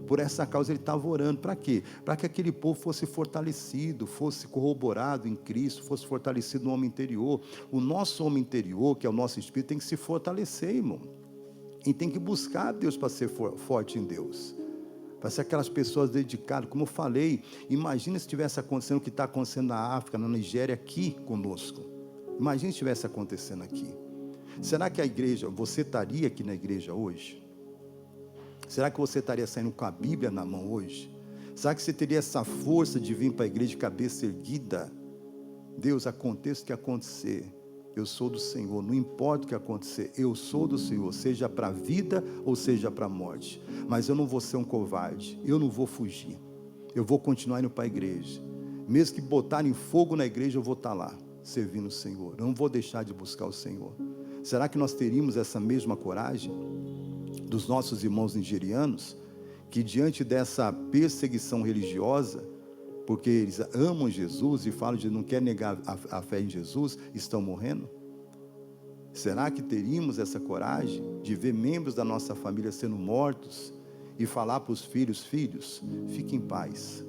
Por essa causa ele estava orando. Para quê? Para que aquele povo fosse fortalecido, fosse corroborado em Cristo, fosse fortalecido no homem interior. O nosso homem interior, que é o nosso espírito, tem que se fortalecer, irmão. E tem que buscar Deus para ser forte em Deus. Para ser aquelas pessoas dedicadas. Como eu falei, imagina se tivesse acontecendo o que está acontecendo na África, na Nigéria, aqui conosco. Imagina se estivesse acontecendo aqui. Será que a igreja, você estaria aqui na igreja hoje? Será que você estaria saindo com a Bíblia na mão hoje? Será que você teria essa força de vir para a igreja de cabeça erguida? Deus, aconteça o que acontecer, eu sou do Senhor, não importa o que acontecer, eu sou do Senhor, seja para a vida ou seja para a morte. Mas eu não vou ser um covarde, eu não vou fugir, eu vou continuar indo para a igreja. Mesmo que botarem fogo na igreja, eu vou estar lá, servindo o Senhor. Eu não vou deixar de buscar o Senhor. Será que nós teríamos essa mesma coragem dos nossos irmãos nigerianos, que diante dessa perseguição religiosa, porque eles amam Jesus e falam de não quer negar a fé em Jesus, estão morrendo? Será que teríamos essa coragem de ver membros da nossa família sendo mortos e falar para os filhos, fiquem em paz,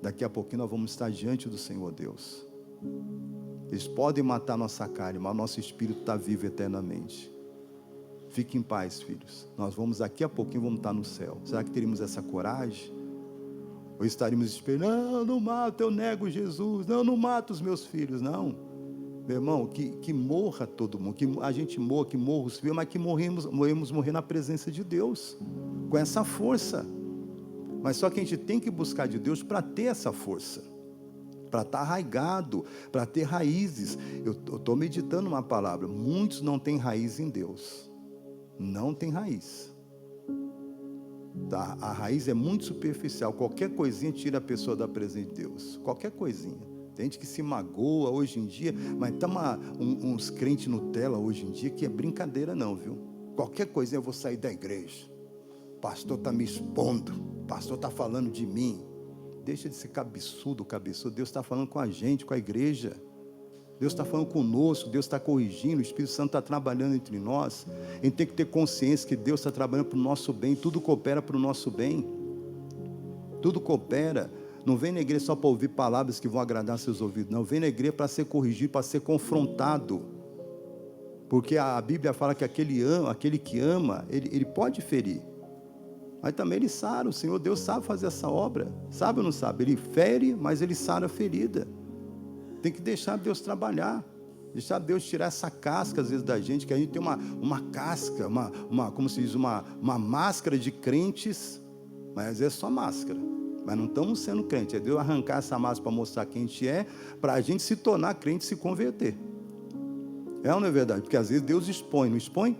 daqui a pouquinho nós vamos estar diante do Senhor Deus. Eles podem matar nossa carne, mas nosso espírito está vivo eternamente. Fiquem em paz, filhos, nós vamos daqui a pouquinho vamos estar no céu. Será que teríamos essa coragem? Ou estaríamos esperando, não mato, eu nego Jesus, não mato os meus filhos, não. Meu irmão, que morra todo mundo, que a gente morra, que morra os filhos, mas que morremos morrer na presença de Deus, com essa força. Mas só que a gente tem que buscar de Deus para ter essa força, para estar arraigado, para ter raízes. Eu estou meditando uma palavra, muitos não têm raiz em Deus, não tem raiz. Tá? A raiz é muito superficial. Qualquer coisinha tira a pessoa da presença de Deus. Qualquer coisinha. Tem gente que se magoa hoje em dia, mas tá uns crentes Nutella hoje em dia que é brincadeira não, viu? Qualquer coisinha eu vou sair da igreja. O pastor está me expondo. O pastor está falando de mim. Deixa de ser cabeçudo. Deus está falando com a gente, com a igreja. Deus está falando conosco, Deus está corrigindo, o Espírito Santo está trabalhando entre nós. A gente tem que ter consciência que Deus está trabalhando para o nosso bem, tudo coopera para o nosso bem. Tudo coopera. Não vem na igreja só para ouvir palavras que vão agradar seus ouvidos, não. Vem na igreja para ser corrigido, para ser confrontado. Porque a Bíblia fala que aquele que ama, ele pode ferir. Mas também ele sara, o Senhor Deus sabe fazer essa obra. Sabe ou não sabe? Ele fere, mas ele sara a ferida. Tem que deixar Deus trabalhar, deixar Deus tirar essa casca às vezes da gente, que a gente tem uma casca, como se diz, uma máscara de crentes, mas às vezes é só máscara, mas não estamos sendo crentes, é Deus arrancar essa máscara para mostrar quem a gente é, para a gente se tornar crente e se converter. É ou não é verdade? Porque às vezes Deus expõe, não expõe?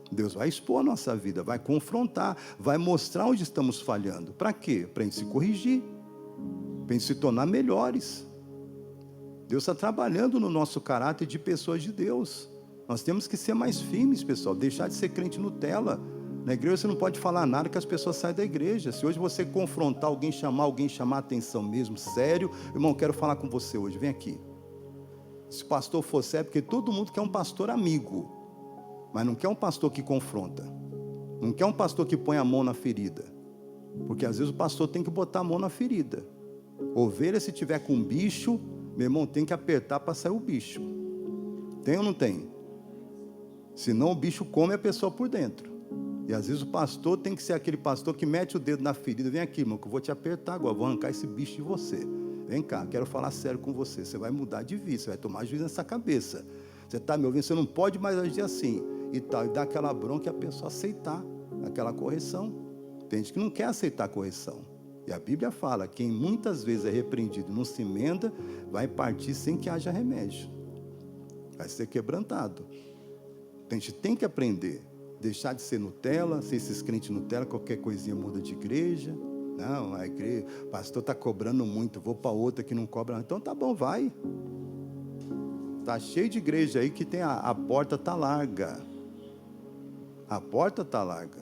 Deus vai expor a nossa vida, vai confrontar, vai mostrar onde estamos falhando. Para quê? Para a gente se corrigir, para a gente se tornar melhores. Deus está trabalhando no nosso caráter de pessoas de Deus. Nós temos que ser mais firmes, pessoal. Deixar de ser crente Nutella. Na igreja você não pode falar nada que as pessoas saem da igreja. Se hoje você confrontar alguém chamar a atenção mesmo, sério, irmão, quero falar com você hoje, vem aqui. Se o pastor for sério, porque todo mundo quer um pastor amigo, mas não quer um pastor que confronta. Não quer um pastor que põe a mão na ferida. Porque às vezes o pastor tem que botar a mão na ferida. Ovelha, se tiver com bicho, meu irmão, tem que apertar para sair o bicho. Tem ou não tem? Senão o bicho come a pessoa por dentro. E às vezes o pastor tem que ser aquele pastor que mete o dedo na ferida. Vem aqui, irmão, que eu vou te apertar agora. Vou arrancar esse bicho de você. Vem cá, quero falar sério com você. Você vai mudar de vida, você vai tomar juízo nessa cabeça. Você está me ouvindo? Você não pode mais agir assim. E tal, e dá aquela bronca e a pessoa aceitar aquela correção. Tem gente que não quer aceitar a correção. E a Bíblia fala, quem muitas vezes é repreendido e não se emenda, vai partir sem que haja remédio. Vai ser quebrantado. A gente tem que aprender. Deixar de ser Nutella, ser esses crentes Nutella, qualquer coisinha muda de igreja. Não, a igreja, o pastor está cobrando muito, vou para outra que não cobra. Então tá bom, vai. Está cheio de igreja aí que tem a porta está larga. A porta está larga.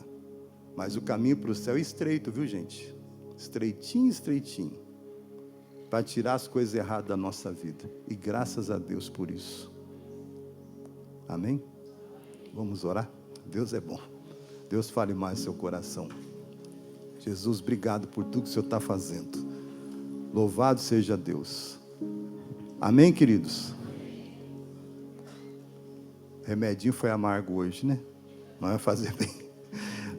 Mas o caminho para o céu é estreito, viu, gente? Estreitinho, estreitinho, para tirar as coisas erradas da nossa vida, e graças a Deus por isso. Amém? Vamos orar? Deus é bom. Deus fale mais no seu coração. Jesus, obrigado por tudo que o Senhor está fazendo. Louvado seja Deus. Amém, queridos? Remedinho foi amargo hoje, né? Não vai fazer bem.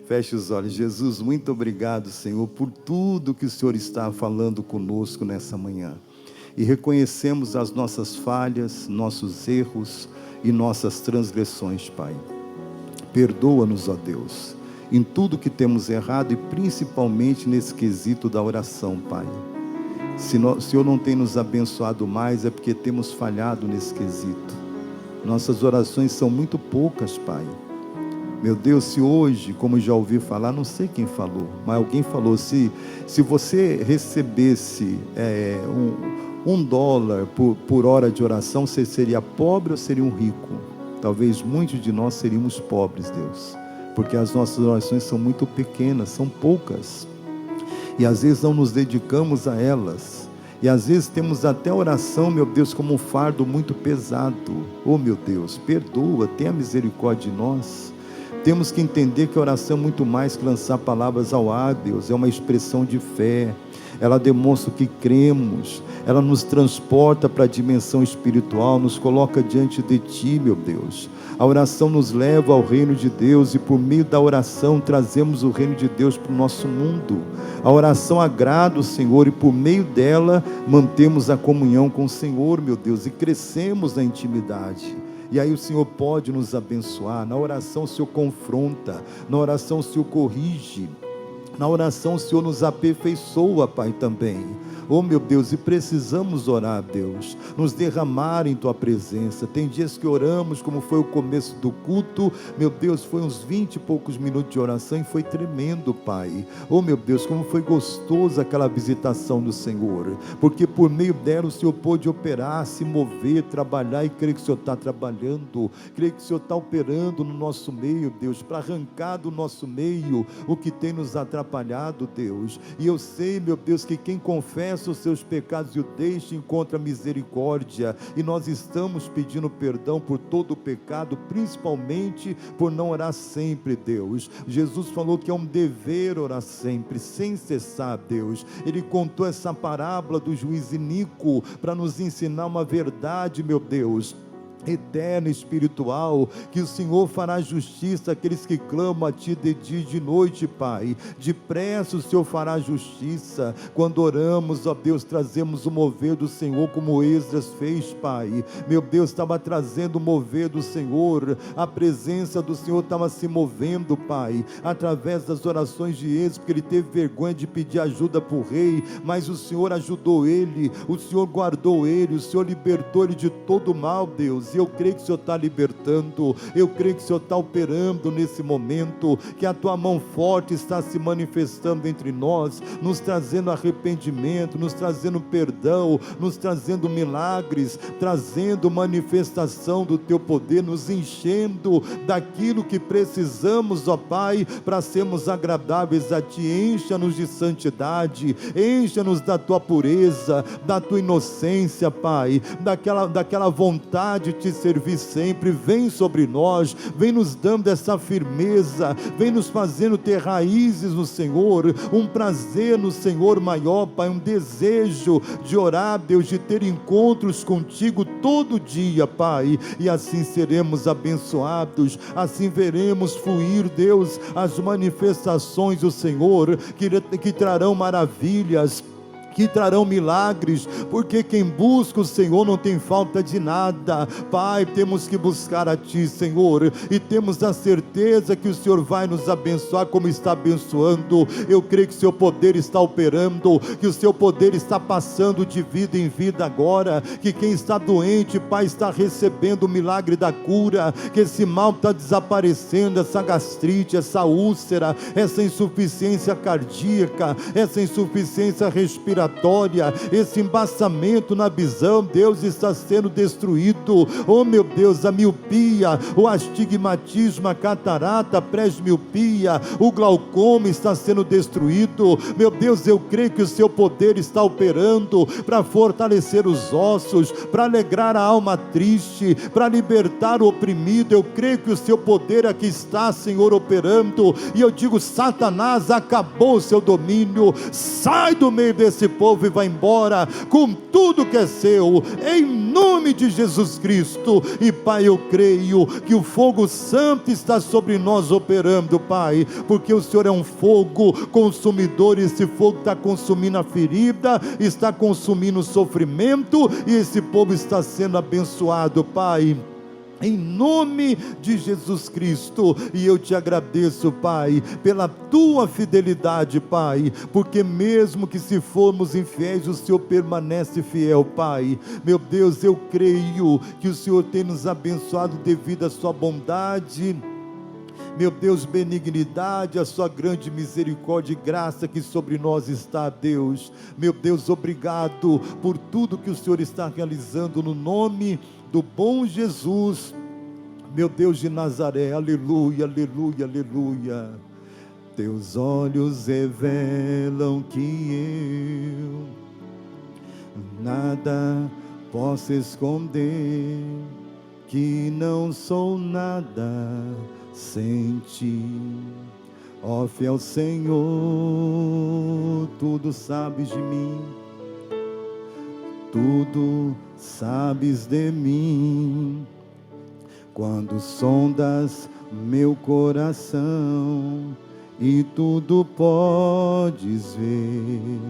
Feche os olhos. Jesus, muito obrigado, Senhor, por tudo que o Senhor está falando conosco nessa manhã. E reconhecemos as nossas falhas, nossos erros e nossas transgressões, Pai. Perdoa-nos, ó Deus, em tudo que temos errado e principalmente nesse quesito da oração, Pai. Se o Senhor não tem nos abençoado mais, é porque temos falhado nesse quesito. Nossas orações são muito poucas, Pai. Meu Deus, se hoje, como já ouvi falar, não sei quem falou, mas alguém falou, se você recebesse $1 por hora de oração, você seria pobre ou seria um rico? Talvez muitos de nós seríamos pobres, Deus, porque as nossas orações são muito pequenas, são poucas, e às vezes não nos dedicamos a elas, e às vezes temos até a oração, meu Deus, como um fardo muito pesado. Oh meu Deus, perdoa, tenha misericórdia de nós. Temos que entender que a oração é muito mais que lançar palavras ao ar, Deus. É uma expressão de fé. Ela demonstra que cremos. Ela nos transporta para a dimensão espiritual. Nos coloca diante de Ti, meu Deus. A oração nos leva ao reino de Deus. E por meio da oração trazemos o reino de Deus para o nosso mundo. A oração agrada o Senhor. E por meio dela mantemos a comunhão com o Senhor, meu Deus. E crescemos na intimidade. E aí o Senhor pode nos abençoar. Na oração o Senhor confronta, na oração o Senhor corrige. Na oração o Senhor nos aperfeiçoa, Pai, também. Oh, meu Deus, e precisamos orar, Deus, nos derramar em Tua presença. Tem dias que oramos, como foi o começo do culto, meu Deus, foi uns 20 e poucos minutos de oração e foi tremendo, Pai. Oh, meu Deus, como foi gostoso aquela visitação do Senhor, porque por meio dela o Senhor pôde operar, se mover, trabalhar, e creio que o Senhor está trabalhando, creio que o Senhor está operando no nosso meio, Deus, para arrancar do nosso meio o que tem nos atrapalhado, Deus. E eu sei, meu Deus, que quem confessa os seus pecados e o deixa encontra misericórdia, e nós estamos pedindo perdão por todo o pecado, principalmente por não orar sempre, Deus. Jesus falou que é um dever orar sempre, sem cessar, Deus. Ele contou essa parábola do juiz iníquo para nos ensinar uma verdade, meu Deus, eterna, espiritual, que o Senhor fará justiça àqueles que clamam a Ti de dia e de noite, Pai. Depressa o Senhor fará justiça. Quando oramos, ó Deus, trazemos o mover do Senhor, como Esdras fez, Pai. Meu Deus, estava trazendo o mover do Senhor, a presença do Senhor estava se movendo, Pai, através das orações de Esdras, porque ele teve vergonha de pedir ajuda para o rei, mas o Senhor ajudou ele, o Senhor guardou ele, o Senhor libertou ele de todo o mal, Deus. Eu creio que o Senhor está libertando, eu creio que o Senhor está operando nesse momento, que a Tua mão forte está se manifestando entre nós, nos trazendo arrependimento, nos trazendo perdão, nos trazendo milagres, trazendo manifestação do Teu poder, nos enchendo daquilo que precisamos, ó Pai, para sermos agradáveis a Ti. Encha-nos de santidade, encha-nos da Tua pureza, da Tua inocência, Pai, daquela vontade de Te servir sempre. Vem sobre nós, vem nos dando essa firmeza, vem nos fazendo ter raízes no Senhor, um prazer no Senhor maior, Pai, um desejo de orar, Deus, de ter encontros contigo todo dia, Pai, e assim seremos abençoados, assim veremos fluir, Deus, as manifestações do Senhor, que trarão maravilhas, que trarão milagres, porque quem busca o Senhor não tem falta de nada. Pai, temos que buscar a Ti, Senhor, e temos a certeza que o Senhor vai nos abençoar como está abençoando. Eu creio que o Seu poder está operando, que o Seu poder está passando de vida em vida agora, que quem está doente, Pai, está recebendo o milagre da cura, que esse mal está desaparecendo, essa gastrite, essa úlcera, essa insuficiência cardíaca, essa insuficiência respiratória, esse embaçamento na visão, Deus, está sendo destruído. Oh, meu Deus, a miopia, o astigmatismo, a catarata, a presbiopia, o glaucoma está sendo destruído. Meu Deus, eu creio que o Seu poder está operando para fortalecer os ossos, para alegrar a alma triste, para libertar o oprimido. Eu creio que o Seu poder aqui está, Senhor, operando, e eu digo: Satanás, acabou o seu domínio, sai do meio desse povo e vai embora com tudo que é seu, em nome de Jesus Cristo. E Pai, eu creio que o fogo santo está sobre nós operando, Pai, porque o Senhor é um fogo consumidor, e esse fogo está consumindo a ferida, está consumindo o sofrimento, e esse povo está sendo abençoado, Pai, em nome de Jesus Cristo. E eu Te agradeço, Pai, pela Tua fidelidade, Pai, porque mesmo que se formos infiéis, o Senhor permanece fiel, Pai. Meu Deus, eu creio que o Senhor tem nos abençoado devido à Sua bondade, meu Deus, benignidade, a Sua grande misericórdia e graça que sobre nós está, Deus. Meu Deus, obrigado por tudo que o Senhor está realizando no nome do bom Jesus, meu Deus de Nazaré. Aleluia, aleluia, aleluia. Teus olhos revelam que eu nada posso esconder, que não sou nada sem Ti. Ó fiel Senhor, tudo sabes de mim, tudo sabes de mim. Quando sondas meu coração e tudo podes ver,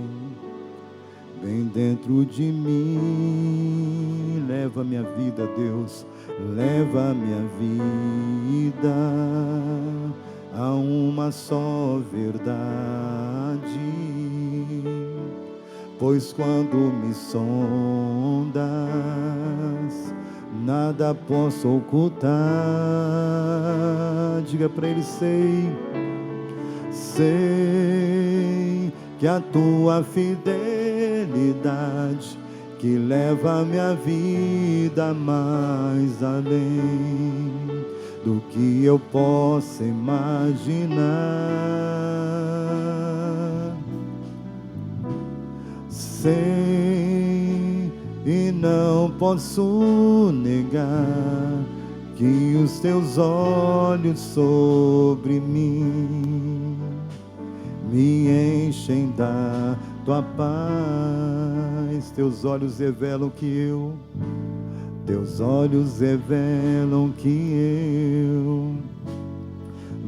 bem dentro de mim. Leva minha vida, Deus, leva minha vida há uma só verdade, pois quando me sondas, nada posso ocultar. Diga para ele: sei que a tua fidelidade que leva a minha vida mais além do que eu possa imaginar. Sei e não posso negar que os teus olhos sobre mim me enchem da tua paz. Teus olhos revelam que eu, teus olhos revelam que eu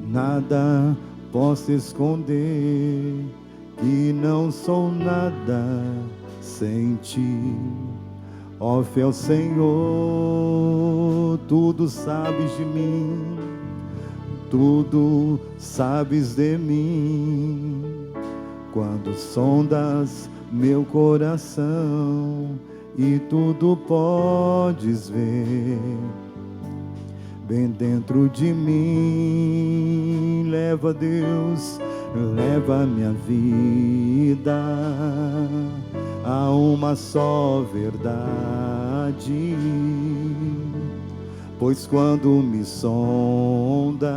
nada posso esconder, que não sou nada sem ti. Ó fiel Senhor, tudo sabes de mim, tudo sabes de mim. Quando sondas meu coração e tudo podes ver, bem dentro de mim, leva Deus, leva minha vida a uma só verdade, pois quando me sondas,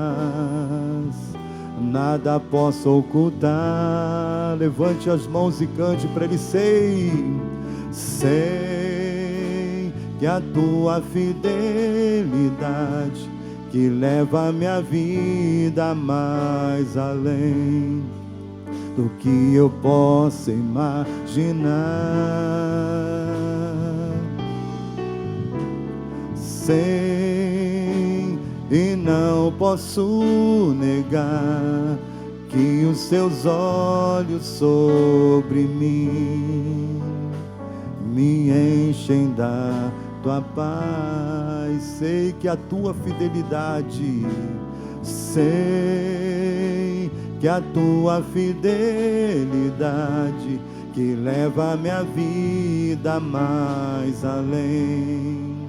nada posso ocultar. Levante as mãos e cante para ele: sei que a tua fidelidade que leva a minha vida mais além do que eu possa imaginar. Sei e não posso negar que os teus olhos sobre mim me enchem da tua paz. Sei que a tua fidelidade, sei que a tua fidelidade que leva a minha vida mais além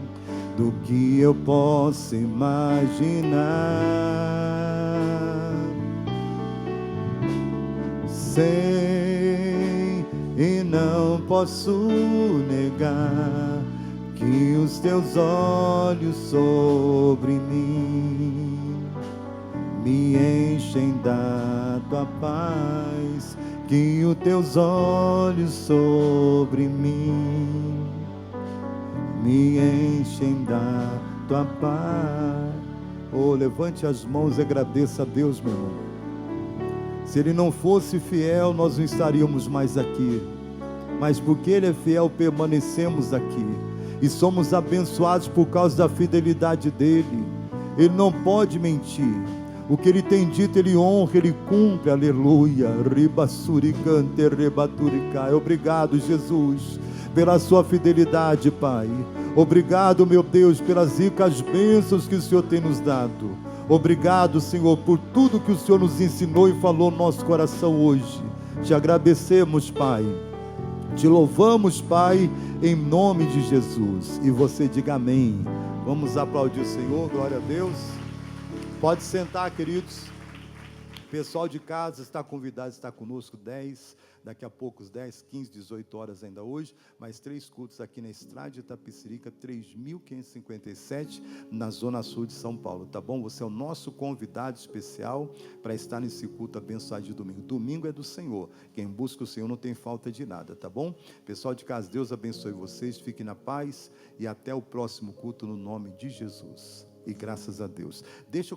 do que eu posso imaginar. Sei e não posso negar que os teus olhos sobre mim me enchem da tua paz, que os teus olhos sobre mim me enchem da tua paz. Oh, levante as mãos e agradeça a Deus, meu irmão. Se Ele não fosse fiel, nós não estaríamos mais aqui, mas porque Ele é fiel, permanecemos aqui e somos abençoados por causa da fidelidade dEle. Ele não pode mentir. O que Ele tem dito, Ele honra, Ele cumpre. Aleluia. Ribassuricante, rebaturicai. Obrigado, Jesus, pela sua fidelidade, Pai. Obrigado, meu Deus, pelas ricas bênçãos que o Senhor tem nos dado. Obrigado, Senhor, por tudo que o Senhor nos ensinou e falou no nosso coração hoje. Te agradecemos, Pai. Te louvamos, Pai, em nome de Jesus. E você diga amém. Vamos aplaudir o Senhor, glória a Deus. Pode sentar, queridos. O pessoal de casa está convidado a estar conosco 10, daqui a pouco 10, 15, 18 horas ainda hoje, mais 3 cultos aqui na Estrada de Itapecerica, 3.557, na Zona Sul de São Paulo, tá bom? Você é o nosso convidado especial para estar nesse culto abençoado de domingo. Domingo é do Senhor. Quem busca o Senhor não tem falta de nada, tá bom? Pessoal de casa, Deus abençoe vocês, fiquem na paz e até o próximo culto no nome de Jesus. E graças a Deus. Deixa eu